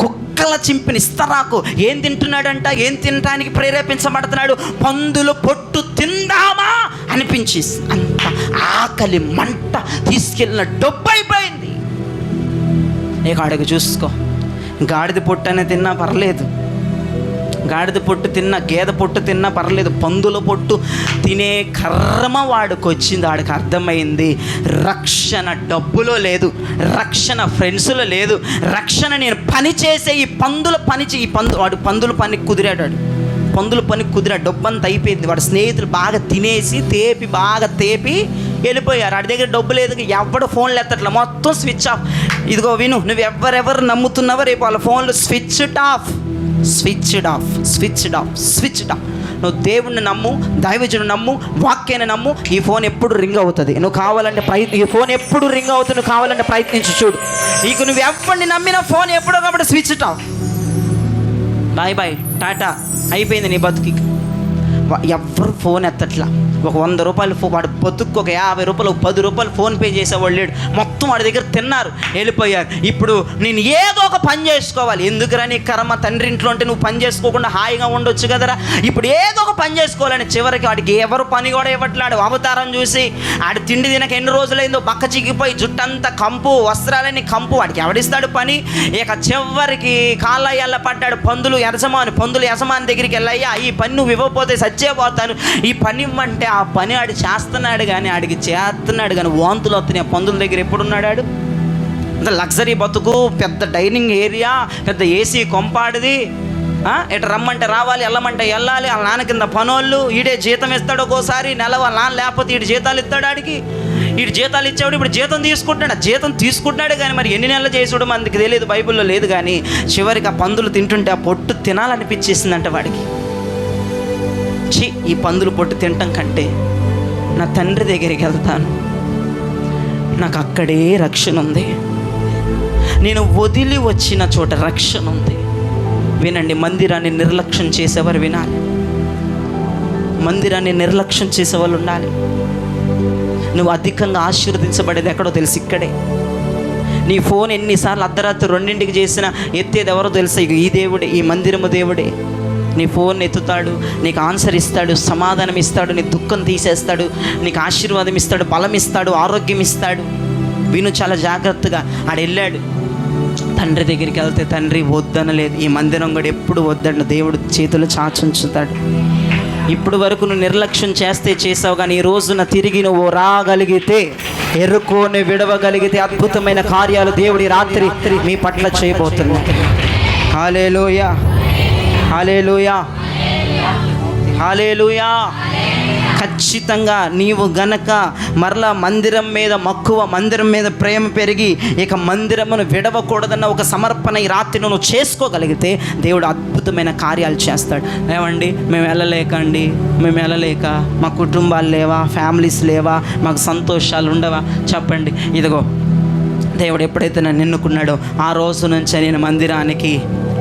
కుక్కల చింపిన ఇస్తరాకు. ఏం తింటున్నాడంట? ఏం తినడానికి ప్రేరేపించబడుతున్నాడు? పందుల పొట్టు తిందామా అనిపించేసి అంత ఆకలి మంట తీసుకెళ్ళిన డబ్బు అయిపోయింది. నీకు అడుగు చూసుకో. గాడిద పొట్టు అనే తిన్నా పర్లేదు, గాడిద పొట్టు తిన్నా, గేదె పొట్టు తిన్నా పర్లేదు, పందుల పొట్టు తినే కర్మ వాడికి వచ్చింది. వాడికి అర్థమైంది రక్షణ డబ్బులో లేదు, రక్షణ ఫ్రెండ్స్లో లేదు, రక్షణ నేను పని చేసే ఈ వాడు పందుల పని కుదిరాడు. పందుల పని కుదిరాడు, డబ్బంతా అయిపోయింది. వాడు స్నేహితులు బాగా తినేసి బాగా తేపి వెళ్ళిపోయారు. వాడి దగ్గర డబ్బు లేదు, ఎవడు ఫోన్లు ఎత్తట్లా, మొత్తం స్విచ్ ఆఫ్. ఇదిగో విను, నువ్వు ఎవరెవరు నమ్ముతున్నావో రేపు వాళ్ళ ఫోన్లు స్విచ్డ్ ఆఫ్. నువ్వు దేవుణ్ణి నమ్ము, దైవజుని నమ్ము, వాక్యాన్ని నమ్ము. ఈ ఫోన్ ఎప్పుడు రింగ్ అవుతుంది. నువ్వు కావాలంటే ఈ ఫోన్ ఎప్పుడు రింగ్ అవుతుంది, నువ్వు కావాలంటే ప్రయత్నించి చూడు. నీకు నువ్వు ఎవరిని నమ్మిన ఫోన్ ఎప్పుడో కాబట్టి స్విచ్ ఆఫ్. బాయ్ టాటా, అయిపోయింది నీ బతుకి. ఎవ్వరు ఫోన్ ఎత్తట్లా. ఒక 100 రూపాయలు వాడు బతుకు, ఒక 50 రూపాయలు, 10 రూపాయలు ఫోన్పే చేసేవాళ్ళు లేడు. మొత్తం వాడి దగ్గర తిన్నారు, వెళ్ళిపోయారు. ఇప్పుడు నేను ఏదో ఒక పని చేసుకోవాలి. ఎందుకురా నీ కర్మ? తండ్రి ఇంట్లో ఉంటే నువ్వు పని చేసుకోకుండా హాయిగా ఉండొచ్చు కదరా. ఇప్పుడు ఏదో ఒక పని చేసుకోవాలని చివరికి వాడికి ఎవరు పని కూడా ఇవ్వట్లాడు. అవతారం చూసి ఆడి తిండి తినక ఎన్ని రోజులైందో బక్క చిక్కిపోయి జుట్టంతా కంపు, వస్త్రాలని కంపు. వాడికి ఎవడిస్తాడు పని? ఇక చివరికి కాళ్ళ పడ్డాడు. పందుల యజమాని దగ్గరికి వెళ్ళయ్యా, ఈ పని నువ్వు ఇవ్వకపోతే చచ్చేపోతాను, ఈ పని ఇవ్వమంటే ఆ పని ఆడు చేస్తున్నాడు. కానీ వాంతులు వస్తున్నాయి. పందుల దగ్గర ఎప్పుడున్నాడు? అంత లగ్జరీ బతుకు, పెద్ద డైనింగ్ ఏరియా, పెద్ద ఏసీ కొంపాడిది. ఇటు రమ్మంటే రావాలి, వెళ్ళమంటే వెళ్ళాలి. వాళ్ళ నాన్న కింద పనోళ్ళు. ఈడే జీతం ఇస్తాడు ఒక్కోసారి, నెల వాళ్ళ నాన్న లేకపోతే ఈడు జీతాలు ఇస్తాడు. ఆడికి ఈడు జీతాలు ఇచ్చేవాడు, ఇప్పుడు జీతం తీసుకుంటున్నాడు. కానీ మరి ఎన్ని నెలలు చేసుడు మనకి తెలియదు, బైబిల్లో లేదు. కానీ చివరికి ఆ పందులు తింటుంటే ఆ పొట్టు తినాలనిపించేసిందంట వాడికి. ఈ పందులు పొట్టు తినటం కంటే నా తండ్రి దగ్గరికి వెళ్తాను, నాకు అక్కడే రక్షణ ఉంది, నేను వదిలి వచ్చిన చోట రక్షణ ఉంది. వినండి, మందిరాన్ని నిర్లక్ష్యం చేసేవారు వినాలి, మందిరాన్ని నిర్లక్ష్యం చేసేవాళ్ళు ఉండాలి. నువ్వు అధికంగా ఆశీర్వదించబడేది ఎక్కడో తెలుసు, ఇక్కడే. నీ ఫోన్ ఎన్నిసార్లు అర్ధరాత్రి 2ంటికి చేసినా ఎత్తేది ఎవరో తెలుసా? ఈ దేవుడే, ఈ మందిరము దేవుడే. నీ ఫోన్ ఎత్తుతాడు, నీకు ఆన్సర్ ఇస్తాడు, సమాధానం ఇస్తాడు, నీ దుఃఖం తీసేస్తాడు, నీకు ఆశీర్వాదం ఇస్తాడు, బలం ఇస్తాడు, ఆరోగ్యం ఇస్తాడు. విను చాలా జాగ్రత్తగా. ఆడు వెళ్ళాడు తండ్రి దగ్గరికి. వెళ్తే తండ్రి వద్దనలేదు. ఈ మందిరం కూడా ఎప్పుడు వద్దన్న దేవుడు చేతులు చాచుంచుతాడు. ఇప్పుడు వరకు నువ్వు నిర్లక్ష్యం చేసావు, కానీ ఈ రోజున తిరిగి నువ్వు రాగలిగితే, ఎరుకోని విడవగలిగితే అద్భుతమైన కార్యాలు దేవుడి రాత్రి మీ పట్ల చేయబోతున్నాడు. హల్లెలూయా, హల్లెలూయా, హల్లెలూయా. ఖచ్చితంగా నీవు గనక మరలా మందిరం మీద మక్కువ, మందిరం మీద ప్రేమ పెరిగి ఇక మందిరమును విడవకూడదన్న ఒక సమర్పణ ఈ రాత్రి నువ్వు చేసుకోగలిగితే దేవుడు అద్భుతమైన కార్యాలు చేస్తాడు. ఏమండి మేము వెళ్ళలేక మా కుటుంబాలు లేవా, ఫ్యామిలీస్ లేవా, మాకు సంతోషాలు ఉండవా? చెప్పండి. ఇదిగో దేవుడు ఎప్పుడైతే నన్ను ఎన్నుకున్నాడో ఆ రోజు నుంచి నేను మందిరానికి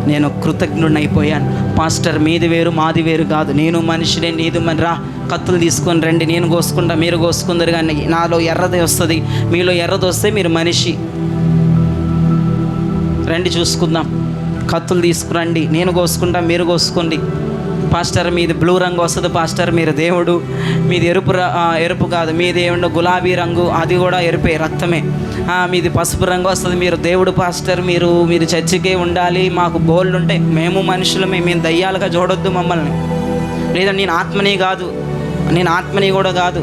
నేను కృతజ్ఞుడినైపోయాను. పాస్టర్ మీది వేరు మాది వేరు కాదు, నేను మనిషినే, నీది మన రా, కత్తులు తీసుకొని రండి, నేను కోసుకుంటా, మీరు కోసుకుందరు. కానీ నాలో ఎర్రది వస్తుంది, మీలో ఎర్రది వస్తే మీరు మనిషి, రండి చూసుకుందాం. కత్తులు తీసుకురండి, నేను కోసుకుంటా, మీరు కోసుకోండి. పాస్టర్ మీది బ్లూ రంగు వస్తుంది, పాస్టర్ మీరు దేవుడు, మీది ఎరుపు కాదు, మీది ఏముండో గులాబీ రంగు, అది కూడా ఎరుపే, రక్తమే. మీది పసుపు రంగు వస్తుంది, మీరు దేవుడు పాస్టర్, మీరు చర్చికే ఉండాలి, మాకు బోల్డ్ ఉంటాయి, మేము మనుషులమే, మేము దయ్యాలుగా చూడొద్దు మమ్మల్ని. లేదా నేను ఆత్మని కాదు, నేను ఆత్మని కూడా కాదు.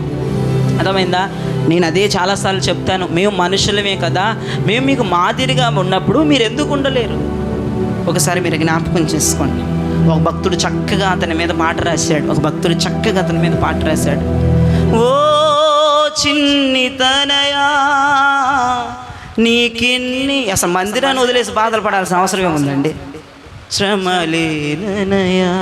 అర్థమైందా? నేను అదే చాలాసార్లు చెప్తాను, మేము మనుషులమే కదా, మేము మీకు మాదిరిగా ఉన్నప్పుడు మీరు ఎందుకు ఉండలేరు? ఒకసారి మీరు జ్ఞాపకం చేసుకోండి. ఒక భక్తుడు చక్కగా అతని మీద పాట రాశాడు. ఓ చిన్ని తనయా నీకిన్ని, అసలు మందిరాన్ని వదిలేసి బాధలు పడాల్సిన అవసరం ఏముందండి? శ్రమలేనయా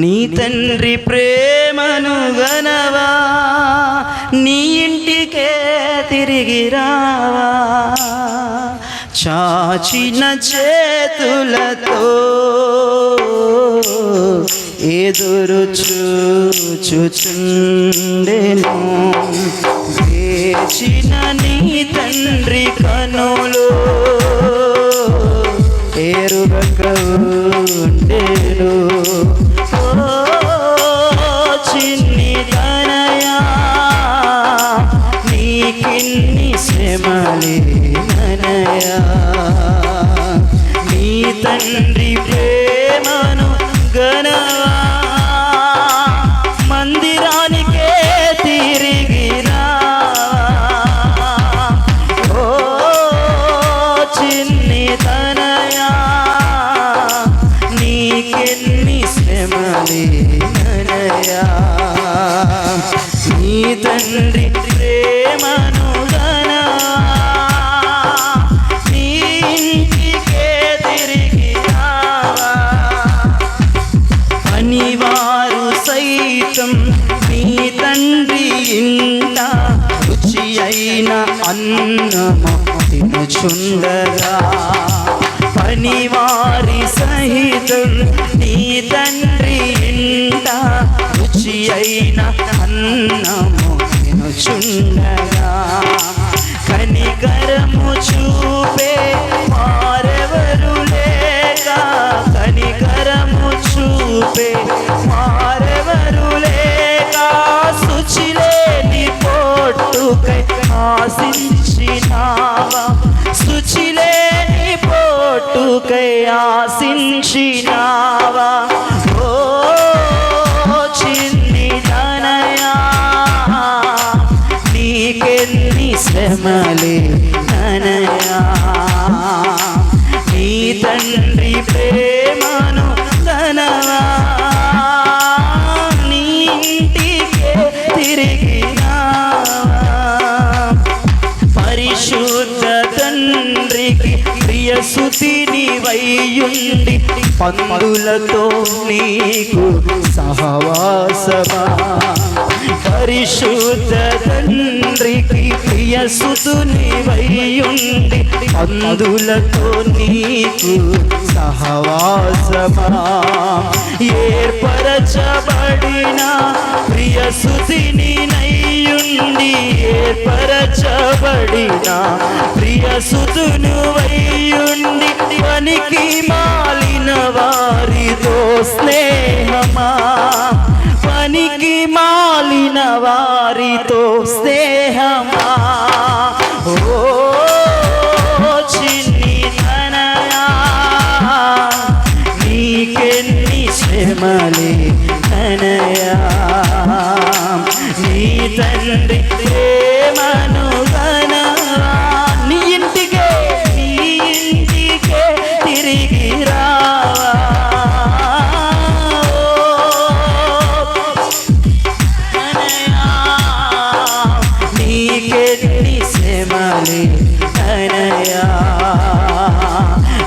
నీ తండ్రి ప్రేమను గనవా, నీ ఇంటికే తిరిగి రావా, చాచిన చేతులతో ఎదురు చూచుచుండెను, వేచిన నీ తండ్రి కనులు ఎరుగక ఉండెను. చిన్ని తనయా నీకిన్ని శ్రమలేనయా, నీ తండ్రి ప్రేమను గనవా, మందిరానికే తిరిగి రావా. ఓ చిన్ని తనయా నీకెన్ని శ్రమలేనయా, నీ తండ్రి ప్రేమను గనవా, నీ ఇంటికే తిరిగి రావా. పనివారు సైతం నీ తండ్రి ఇంట రుచి అయిన అన్నము తినుచుండగా, పనివారి సహితం నీ తండ్రి ఇంట రుచి అయిన అన్నము తినుచుండగా, కనికరము చూపే వారెవరు లేక, కనికరము చూపే వారెవరు లేక, శుచిలేని పొట్టుకై ఆశించినావా, శుచిలేని పొట్టుకై ఆశించినావా. ఓ చిన్ని తనయా నీకెన్ని శ్రమలేనయా, నీ తండ్రి ప్రేమను గనవా, నీ ఇంటికే తిరిగి రావా. పరిశుద్ధ తండ్రికి ప్రియ సుతిని వయ్యుండి, పందులతో నీకు సహవాసమా. పరిశుద్ధ తండ్రికి ప్రియ సుతుని వయ్యుండి, పందులతో నీకు సహవాసమా. ఏర్పరచబడిన ప్రియ సుతిని నయ్యుండి, ఏర్పరచబడిన ప్రియ సుతును వయ్యుండి, పనికి మాలిన వారితో స్నేహమా, పనికి మాలిన వారితో స్నేహమా. ఓ చిన్ని తనయా నీకెన్ని శ్రమలేనయా, నీ తండ్రి ప్రేమను గనవా, నీ ఇంటికే తిరిగి రావా. నీకెన్ని శ్రమలేనయా,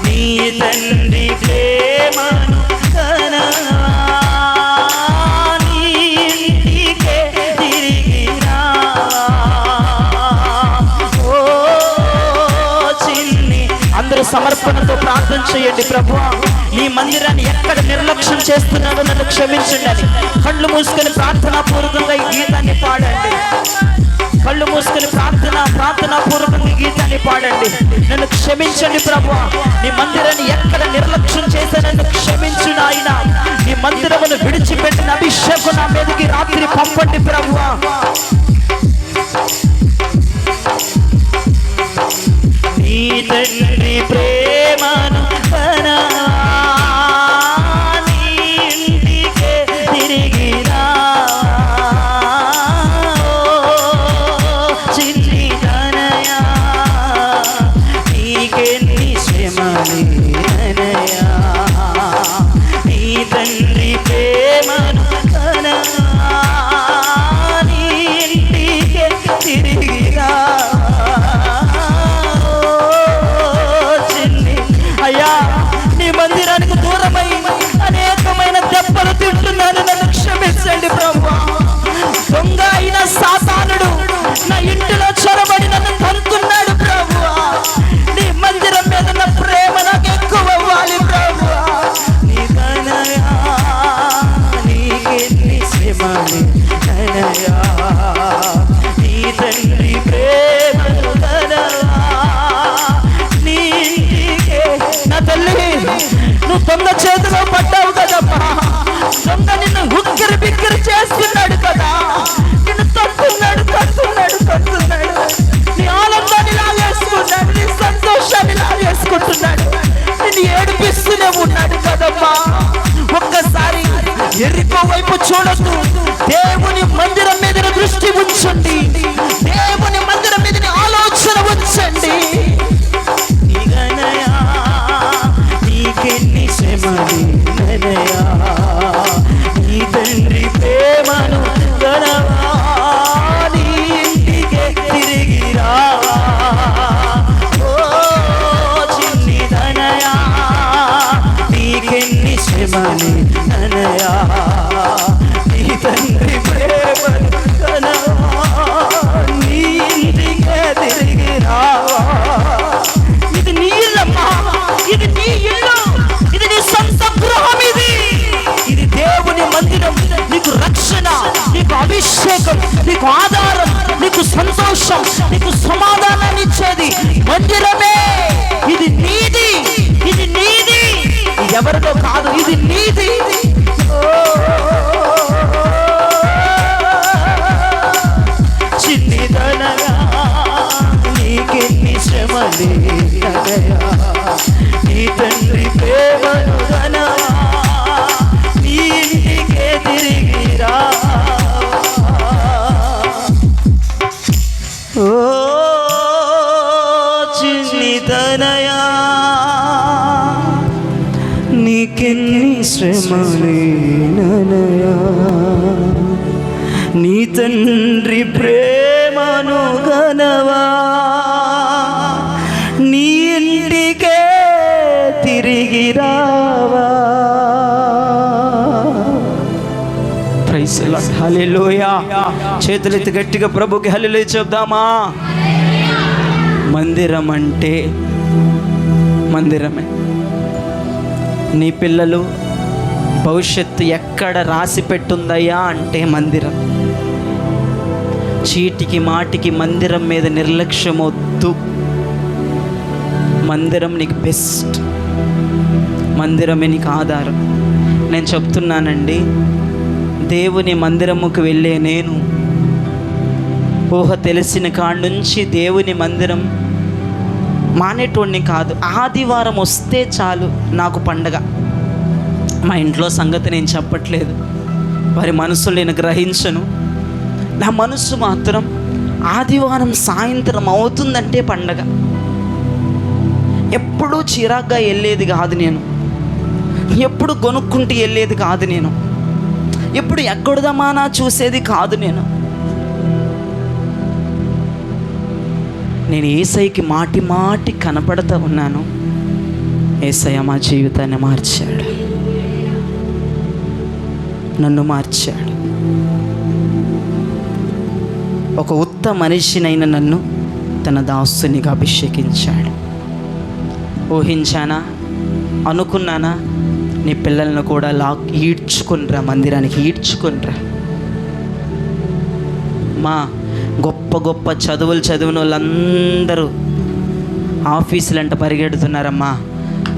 నీ తండ్రి ప్రేమను గనవా, నీ ఇంటికే తిరిగి రావా. ఓ సమర్పణతో ప్రార్థన చేయండి. ప్రభువా, నీ మందిరాన్ని ఎక్కడ నిర్లక్ష్యం చేస్తున్నాడో నన్ను క్షమించండి అని కళ్ళు మూసుకొని ప్రార్థనాపూర్వకంగా ఈ గీతాన్ని పాడండి. కళ్ళు మూసుకొని ప్రార్థనాపూర్వకంగా ఈ గీతాన్ని పాడండి. నన్ను క్షమించండి ప్రభువా, నీ మందిరాన్ని ఎక్కడ నిర్లక్ష్యం చేస్తే నన్ను క్షమించు నాయనా. నీ మందిరమును విడిచిపెట్టిన అభిషేకం నా మీదకి రాత్రి పంపండి ప్రభువా. నీ తండ్రి ప్రేమను నీ ఇంటికే తిరిగి చిన్ని తనయా, నీకెన్ని శ్రమలే తనయా. నీ తండ్రి ప్రేమను నీ ఇంటికే తిరిగి అయ్యా, నీ మందిరానికి దూరమై అనేకమైన దెబ్బలు తింటున్నాను, నన్ను క్షమించండి ప్రభువా. దొంగ అయిన సాతానుడు నా ఇంటిలో చొరబడి నన్ను తంతున్నాడు ప్రభువా. నీ మందిరం మీద నా ప్రేమ నాకు ఎక్కువ అవ్వాలి ప్రభువా. నీ తనయా, నీకెన్ని శ్రమలే తనయా. నీ తండ్రి ప్రేమను నా తల్లి, నువ్వు దొంగ చేతిలో పడ్డావు కదమ్మా. దొంగ నిన్ను ఉక్కిరి బిక్కిరి చేస్తున్నాడు కదా, నిన్ను తట్టున్నాడు. నీ ఆనందాన్ని లాగేసుకున్నాడు, నీ సంతోషాన్ని లాగేసుకుంటున్నాడు, నిన్ను ఏడిపిస్తూనే ఉన్నాడు కదమ్మా. ఒక్కసారి ఎరికో వైపు చూడొద్దు, దేవుని మందిరం మీద దృష్టి ఉంచండి. దేవుని మందిరం మీద ఆలోచన ఉంచండి. నీకెన్ని శ్రమలే తనయా, నీ తండ్రి ప్రేమను గనవా. నీ ఇంటికే తిరిగి రావా. ఓ చిన్ని తనయా, నీకెన్ని శ్రమలే తనయా. నీ తండ్రి ప్రేమను గనవా. నీ ఇంటికే తిరిగి రావా. ఇది నీ ఇల్లమ్మా, ఇది నీ ఇల్లు, ఇది నీ సొంత గృహం. ఇది దేవుని మందిరం. నీకు రక్షణ, నీకు అభిషేకం, నీకు ఆధారం, నీకు సంతోషం, నీకు సమాధానాన్ని ఇచ్చేది మందిరమే. ఇది నీది, ఇది నీది, ఇది ఎవరితో కాదు, ఇది నీది. చిన్ని తనయా, నీకెన్ని శ్రమలే తనయా. నీ తండ్రి ప్రేమను గనవా. నీ ఇంటికే తిరిగి రావా. ఓ చిన్ని తనయా, నీకెన్ని శ్రమలే ననయా. నీ తండ్రి ప్రేమను గనవా. నీ ఇంటికే తిరిగి రావా. Praise the lord. హల్లెలూయా. చేతులెత్తి గట్టిగా ప్రభుకి హల్లెలూయా చెప్దామా. మందిరం అంటే మందిరమే. నీ పిల్లలు భవిష్యత్తు ఎక్కడ రాసి పెట్టుందయ్యా అంటే మందిరం. చీటికి మాటికి మందిరం మీద నిర్లక్ష్యం వద్దు. మందిరం నీకు బెస్ట్, మందిరమే నీకు ఆధారం. నేను చెప్తున్నానండి, దేవుని మందిరముకు వెళ్ళే నేను ఊహ తెలిసిన కాడి నుంచి దేవుని మందిరం మానేటోడిని కాదు. ఆదివారం వస్తే చాలు నాకు పండగ. మా ఇంట్లో సంగతి నేను చెప్పట్లేదు, వారి మనసులో నేను గ్రహించను. నా మనసు మాత్రం ఆదివారం సాయంత్రం అవుతుందంటే పండగ. ఎప్పుడూ చిరాగ్గా వెళ్ళేది కాదు నేను, ఎప్పుడు కొనుక్కుంటూ వెళ్ళేది కాదు నేను, ఎప్పుడు ఎక్కడదమానా చూసేది కాదు నేను. యేసయ్యకి మాటి మాటి కనపడుతూ ఉన్నాను. యేసయ్య మా జీవితాన్ని మార్చాడు, నన్ను మార్చాడు. ఒక ఉత్తమ మనిషినైన నన్ను తన దాసునిగా అభిషేకించాడు. ఊహించానా, అనుకున్నానా? నీ పిల్లలను కూడా ఈడ్చుకునిరా, మందిరానికి ఈడ్చుకునిరా. మా గొప్ప గొప్ప చదువులు చదివిన వాళ్ళందరూ ఆఫీసులంట పరిగెడుతున్నారమ్మా.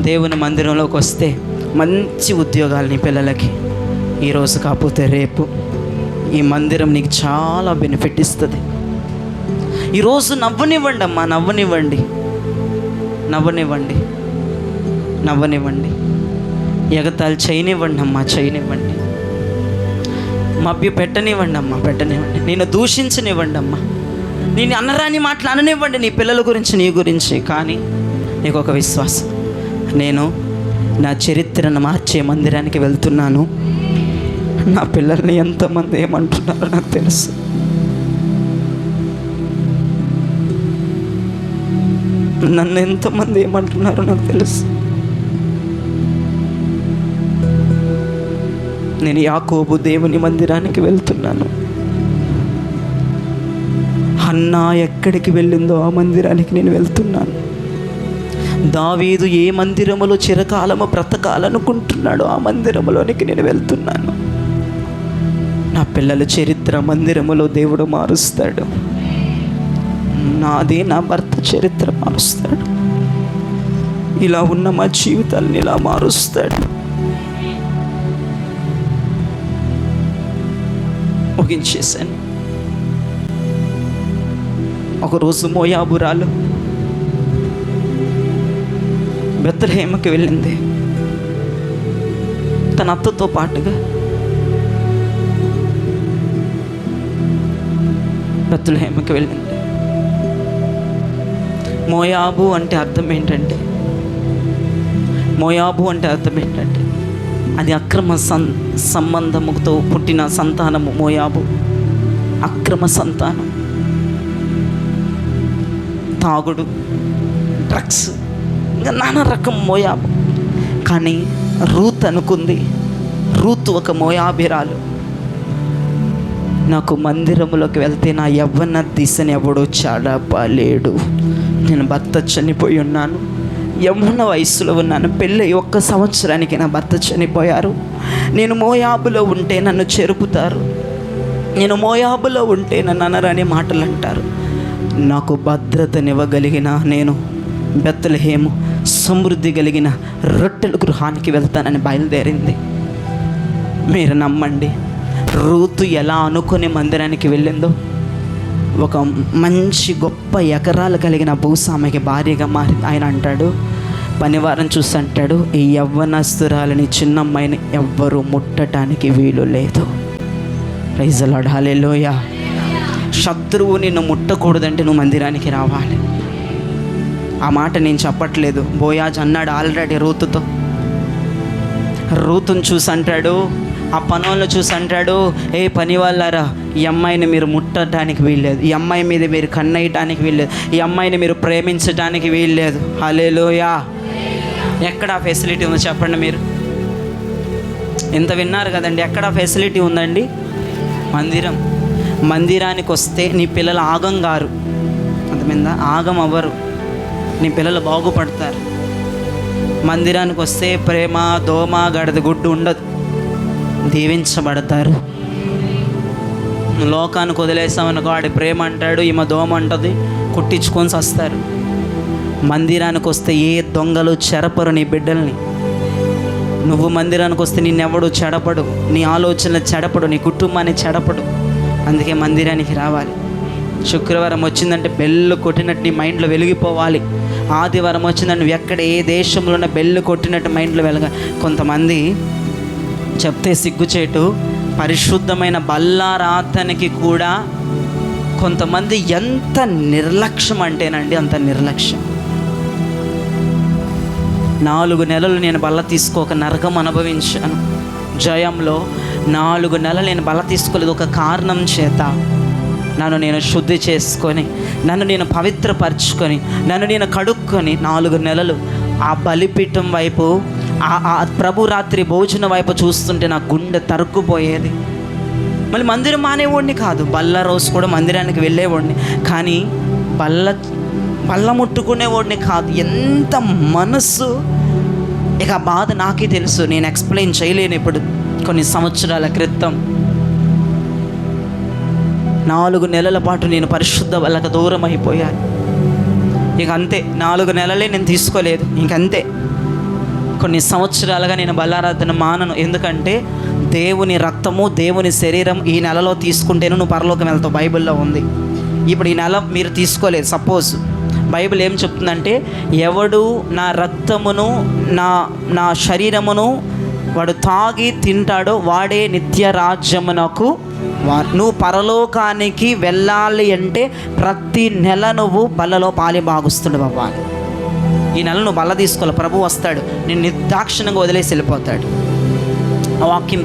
దేవుని మందిరంలోకి వస్తే మంచి ఉద్యోగాలు నీ పిల్లలకి. ఈరోజు కాకపోతే రేపు ఈ మందిరం నీకు చాలా బెనిఫిట్ ఇస్తుంది. ఈరోజు నవ్వనివ్వండి అమ్మా, నవ్వనివ్వండి, నవ్వనివ్వండి, నవ్వనివ్వండి. ఎగతాళి చేయనివ్వండి అమ్మా, చేయనివ్వండి. మభ్య పెట్టనివ్వండి అమ్మా, పెట్టనివ్వండి. నేను దూషించనివ్వండి అమ్మా, నేను అనరాని మాటలు అననివ్వండి నీ పిల్లల గురించి, నీ గురించి. కానీ నీకు ఒక విశ్వాసం, నేను నా చరిత్రను మార్చే మందిరానికి వెళ్తున్నాను. నా పిల్లల్ని ఎంతమంది ఏమంటున్నారో నాకు తెలుసు. నన్ను ఎంతమంది ఏమంటున్నారో నాకు తెలుసు. నేను యాకోబు దేవుని మందిరానికి వెళ్తున్నాను. హన్నా ఎక్కడికి వెళ్ళిందో ఆ మందిరానికి నేను వెళ్తున్నాను. దావీదు ఏ మందిరములో చిరకాలము బ్రతకాలనుకుంటున్నాడో ఆ మందిరములోనికి నేను వెళ్తున్నాను. నా పిల్లల చరిత్ర మందిరములో దేవుడు మారుస్తాడు. నాది, నా భర్త చరిత్ర మారుస్తాడు. ఇలా ఉన్న మా జీవితాలను ఇలా మారుస్తాడు. ముగించేశాను. ఒకరోజు మోయాబురాలు బెత్లెహేముకి వెళ్ళింది తన అత్తతో పాటుగా. బెత్లెహేముకి వెళ్ళింది. మోయాబు అంటే అర్థం ఏంటంటే, మోయాబు అంటే అర్థం ఏంటంటే అది అక్రమ సంబంధముతో పుట్టిన సంతానము. మోయాబు అక్రమ సంతానం. తాగుడు, డ్రగ్స్, ఇంకా నానా రకం మోయాబు. కానీ రూత్ అనుకుంది, రూత్ ఒక మోయాబిరాలు. నాకు మందిరంలోకి వెళ్తే నా యవ్వన దిశని ఎవడో చాడపలేడు. నేను భర్త చనిపోయి ఉన్నాను, యవ్వన వయస్సులో ఉన్నాను, పెళ్ళి 1 సంవత్సరానికి నా భర్త చనిపోయారు. నేను మోయాబులో ఉంటే నన్ను చెరుపుతారు, నేను మోయాబులో ఉంటే నన్ను అనరని మాటలు అంటారు. నాకు భద్రతనివ్వగలిగిన నేను బెత్లెహేము సమృద్ధి కలిగిన రొట్టెల గృహానికి వెళ్తానని బయలుదేరింది. మీరు నమ్మండి, రూతు ఎలా అనుకుని మందిరానికి వెళ్ళిందో, ఒక మంచి గొప్ప ఎకరాలు కలిగిన భూస్వామికి భార్యగా మారి ఆయన అంటాడు, పనివారం చూసి అంటాడు, ఈ యవ్వనస్తురాలని చిన్నమ్మాయిని ఎవ్వరూ ముట్టడానికి వీలు లేదు. ప్రైజ్ ది లార్డ్, హల్లెలూయా. శత్రువు నిన్ను ముట్టకూడదంటే నువ్వు మందిరానికి రావాలి. ఆ మాట నేను చెప్పట్లేదు. బోయాజ్ అన్నాడు ఆల్రెడీ రూతుతో. రూతుని చూసి అంటాడు, ఆ పనులను చూసి అంటాడు, ఏ పని వాళ్ళారా, ఈ అమ్మాయిని మీరు ముట్టడానికి వీల్లేదు, ఈ అమ్మాయి మీద మీరు కన్నయ్యటానికి వీల్లేదు, ఈ అమ్మాయిని మీరు ప్రేమించడానికి వీల్లేదు. హల్లెలూయా. ఎక్కడ ఫెసిలిటీ ఉందో చెప్పండి మీరు? ఇంత విన్నారు కదండి, ఎక్కడ ఫెసిలిటీ ఉందండి? మందిరం. మందిరానికి వస్తే నీ పిల్లలు ఆగం గారు, అర్థమైందా? ఆగం అవ్వరు, నీ పిల్లలు బాగుపడతారు. మందిరానికి వస్తే ప్రేమ, దోమ, గడద గుడ్డు ఉండదు, దీవించబడతారు. లోకానికి వదిలేసామనుకో, ఆడి ప్రేమ అంటాడు, ఈమె దోమ అంటుంది, కుట్టించుకొని వస్తారు. మందిరానికి వస్తే ఏ దొంగలు చెరపరు నీ బిడ్డల్ని. నువ్వు మందిరానికి వస్తే నిన్నెవడు చెడపడు, నీ ఆలోచనలు చెడపడు, నీ కుటుంబాన్ని చెడపడు. అందుకే మందిరానికి రావాలి. శుక్రవారం వచ్చిందంటే బెల్లు కొట్టినట్టు నీ మైండ్లో వెలిగిపోవాలి. ఆదివారం వచ్చిందంటే నువ్వు ఎక్కడ ఏ దేశంలో ఉన్న బెల్లు కొట్టినట్టు మైండ్లో కొంతమంది చెప్తే సిగ్గుచేటు, పరిశుద్ధమైన బల్లారాధనకి కూడా కొంతమంది ఎంత నిర్లక్ష్యం అంటేనండి, అంత నిర్లక్ష్యం. 4 నెలలు నేను బల్ల తీసుకోక నరకం అనుభవించాను. జయంలో 4 నెలలు నేను బల్ల తీసుకోలేదు. ఒక కారణం చేత నన్ను నేను శుద్ధి చేసుకొని, నన్ను నేను పవిత్రపరచుకొని, నన్ను నేను కడుక్కొని 4 నెలలు ఆ బలిపీఠం వైపు, ఆ ప్రభు రాత్రి భోజన వైపు చూస్తుంటే నా గుండె తరుక్కుపోయేది. మళ్ళీ మందిరం మానేవాడిని కాదు, బల్ల రోజు కూడా మందిరానికి వెళ్ళేవాడిని. కానీ బల్ల బల్ల ముట్టుకునేవాడిని కాదు. ఎంత మనస్సు. ఇక ఆ బాధ నాకే తెలుసు, నేను ఎక్స్ప్లెయిన్ చేయలేను. ఇప్పుడు కొన్ని సంవత్సరాల క్రితం 4 నెలల పాటు నేను పరిశుద్ధ వాళ్ళకి దూరం అయిపోయాను. ఇక అంతే, 4 నెలలే నేను తీసుకోలేదు, ఇంకంతే. కొన్ని సంవత్సరాలుగా నేను బల్లారాధన మానను. ఎందుకంటే దేవుని రక్తము, దేవుని శరీరం ఈ నెలలో తీసుకుంటేనే నువ్వు పరలోకం వెళ్తావు, బైబిల్లో ఉంది. ఇప్పుడు ఈ నెల మీరు తీసుకోలేదు, సపోజ్ బైబిల్ ఏం చెప్తుందంటే, ఎవడు నా రక్తమును నా శరీరమును వాడు తాగి తింటాడో వాడే నిత్య రాజ్యమునకు నువ్వు పరలోకానికి వెళ్ళాలి అంటే ప్రతి నెల నువ్వు బల్లలో పాలి భాగుస్తుండు బాబా. ఈ నెల నువ్వు బల్ల తీసుకోవాలి, ప్రభు వస్తాడు, నేను నిర్దాక్షిణంగా వదిలేసి వెళ్ళిపోతాడు. ఆ వాక్యం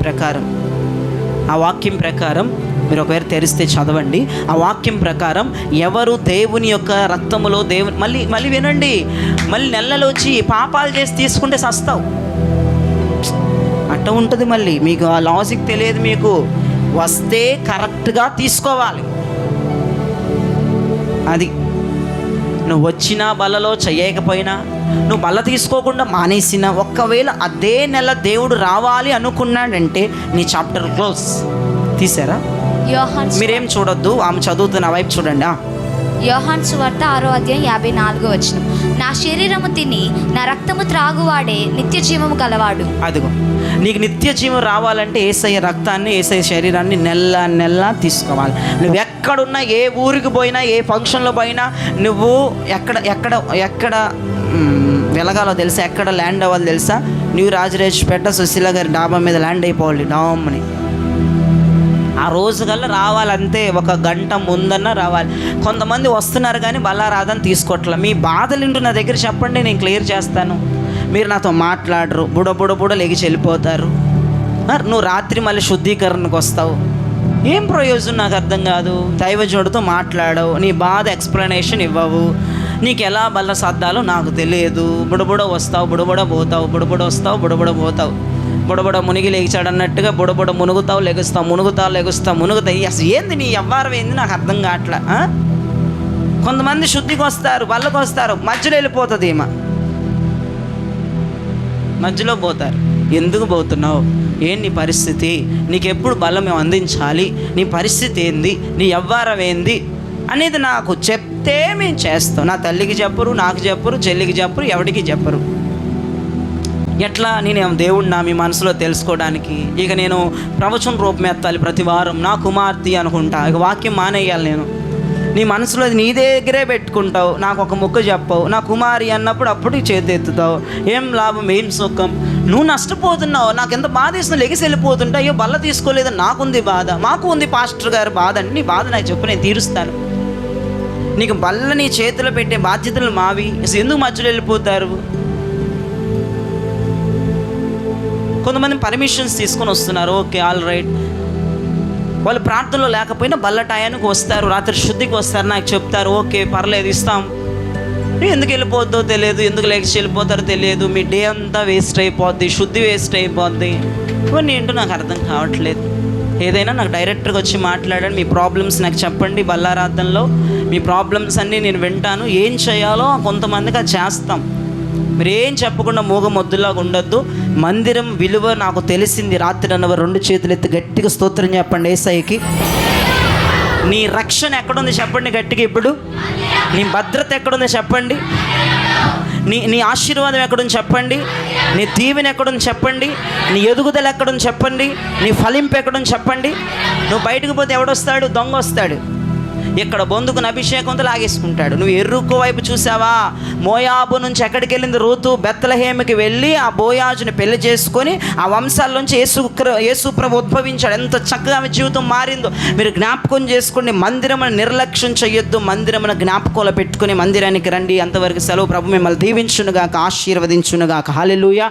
ప్రకారం మీరు ఒకవేళ తెరిస్తే చదవండి. ఆ వాక్యం ప్రకారం ఎవరు దేవుని యొక్క రక్తములో మళ్ళీ వినండి, మళ్ళీ నెలలో వచ్చి పాపాలు చేసి తీసుకుంటే సస్తావు, అట్ట ఉంటుంది. మళ్ళీ మీకు ఆ లాజిక్ తెలియదు. మీకు వస్తే కరెక్ట్గా తీసుకోవాలి. అది నువ్వు వచ్చినా బల్లలో చేయకపోయినా, నువ్వు బల్ల తీసుకోకుండా మానేసినా, ఒక్కవేళ అదే నెల దేవుడు రావాలి అనుకున్నాడంటే నీ చాప్టర్ క్లోజ్. తీసారా? మీరేం చూడొద్దు, ఆమె చదువుతున్న వైపు చూడండి. యోహాను సువార్త 6వ అధ్యాయం 54వ వచనం. నా శరీరము తిని నా రక్తము త్రాగువాడే నిత్య జీవము గలవాడు. అదిగో, నీకు నిత్య జీవం రావాలంటే యేసయ్య రక్తాన్ని, యేసయ్య శరీరాన్ని నెల తీసుకోవాలి. నువ్వు ఎక్కడున్నా, ఏ ఊరికి పోయినా, ఏ ఫంక్షన్లో పోయినా, నువ్వు ఎక్కడ వెలగాలో తెలుసా, ఎక్కడ ల్యాండ్ అవ్వాలో తెలుసా? న్యూ రాజరాజపేట సుశీల గారి డాబా మీద ల్యాండ్ అయిపోవాలి డామ్మని. ఆ రోజు కల్లా రావాలంతే, 1 గంట ముందన్నా రావాలి. కొంతమంది వస్తున్నారు కానీ బల్లారాధన తీసుకోవట్లే. మీ బాధలు ఇంటూ నా దగ్గర చెప్పండి, నేను క్లియర్ చేస్తాను. మీరు నాతో మాట్లాడరు, బుడ లెగిచి వెళ్ళిపోతారు. నువ్వు రాత్రి మళ్ళీ శుద్ధీకరణకు వస్తావు, ఏం ప్రయోజనం నాకు అర్థం కాదు. దైవజనుడితో మాట్లాడవు, నీ బాధ ఎక్స్ప్లెనేషన్ ఇవ్వవు, నీకు ఎలా బల్ల సర్దాలో నాకు తెలియదు. బుడబుడ వస్తావు, బుడబుడ పోతావు, బుడబుడ వస్తావు, బుడబుడ పోతావు. బుడబుడ మునిగి లేచాడు అన్నట్టుగా బుడబుడ మునుగుతావు, లెగుస్తావు, మునుగుతావు. అసలు ఏంది నీ వ్యవహారం ఏంది నాకు అర్థం కావట్లా. కొంతమంది శుద్ధికి వస్తారు, బళ్ళకు వస్తారు, మధ్యలో వెళ్ళిపోతుంది. మధ్యలో పోతారు. ఎందుకు పోతున్నావు? ఏం నీ పరిస్థితి? నీకు ఎప్పుడు బలం మేము అందించాలి? నీ పరిస్థితి ఏంది? నీ వ్యవహారం ఏంది అనేది నాకు చెప్తే మేము చేస్తాం. నా తల్లికి చెప్పరు, నాకు చెప్పరు, చెల్లికి చెప్పరు, ఎవరికి చెప్పరు. ఎట్లా నేను దేవుడిని మీ మనసులో తెలుసుకోవడానికి ఇక నేను ప్రవచన రూపం ఎత్తాలి ప్రతి వారం, నా కుమార్తె అనుకుంటా. ఇక వాక్యం మానేయాలి. నేను నీ మనసులో నీ దగ్గరే పెట్టుకుంటావు, నాకు ఒక ముక్క చెప్పవు. నా కుమారి అన్నప్పుడు అప్పుడు చేతి ఎత్తుతావు. ఏం లాభం, ఏం సుఖం? నువ్వు నష్టపోతున్నావు. నాకు ఎంత బాధ ఇస్తున్నా, లెగిసి వెళ్ళిపోతుంటా. అయ్యో బల్ల తీసుకోలేదని నాకుంది బాధ, మాకు ఉంది పాస్టర్ గారు బాధ అని. నీ బాధ నాకు చెప్పు, నేను తీరుస్తాను. నీకు బల్ల నీ చేతిలో పెట్టే బాధ్యతలు మావి. అసలు ఎందుకు మధ్యలో వెళ్ళిపోతారు? కొంతమంది పర్మిషన్స్ తీసుకొని వస్తున్నారు, ఓకే ఆల్ రైట్. వాళ్ళు ప్రార్థనలో లేకపోయినా బల్ల టయానికి వస్తారు, రాత్రి శుద్ధికి వస్తారు, నాకు చెప్తారు, ఓకే పర్లేదు ఇస్తాం. ఎందుకు వెళ్ళిపోద్దో తెలియదు, ఎందుకు లేచి వెళ్ళిపోతారో తెలియదు. మీ డే అంతా వేస్ట్ అయిపోద్ది, శుద్ధి వేస్ట్ అయిపోద్ది. ఇవన్నీ ఏంటో నాకు అర్థం కావట్లేదు. ఏదైనా నాకు డైరెక్ట్గా వచ్చి మాట్లాడండి, మీ ప్రాబ్లమ్స్ నాకు చెప్పండి. బల్లారాధనలో మీ ప్రాబ్లమ్స్ అన్నీ నేను వింటాను. ఏం చేయాలో కొంతమందికి అది చేస్తాం. మీరు ఏం చెప్పకుండా మూగమొద్దులాగా ఉండొద్దు. మందిరం విలువ నాకు తెలిసింది. రాత్రి అన్నవారు 2 చేతులు ఎత్తి గట్టిగా స్తోత్రం చెప్పండి యేసయ్యకి. నీ రక్షణ ఎక్కడుంది చెప్పండి గట్టిగా. ఇప్పుడు నీ భద్రత ఎక్కడుంది చెప్పండి. నీ ఆశీర్వాదం ఎక్కడుంది చెప్పండి. నీ దీవెన ఎక్కడుంది చెప్పండి. నీ ఎదుగుదల ఎక్కడుంది చెప్పండి. నీ ఫలింపు ఎక్కడుంది చెప్పండి. నువ్వు బయటకు పోతే ఎవడొస్తాడు? దొంగ వస్తాడు. ఇక్కడ బొందుకుని అభిషేకంతో లాగేసుకుంటాడు. నువ్వు ఎర్రుకో వైపు చూసావా? మోయాబు నుంచి ఎక్కడికి వెళ్ళింది? రూతు బెత్లెహేముకి వెళ్ళి ఆ బోయాజుని పెళ్లి చేసుకొని ఆ వంశాల్లోంచి యేసు ప్రభు ఉద్భవించాడు. ఎంత చక్కగా ఆమె జీవితం మారిందో మీరు జ్ఞాపకం చేసుకోండి. మందిరమును నిర్లక్ష్యం చేయొద్దు. మందిరమును జ్ఞాపకంలో పెట్టుకుని మందిరానికి రండి. అంతవరకు సెలవు. ప్రభు మిమ్మల్ని దీవించునుగాక, ఆశీర్వదించునుగాక. హల్లెలూయా.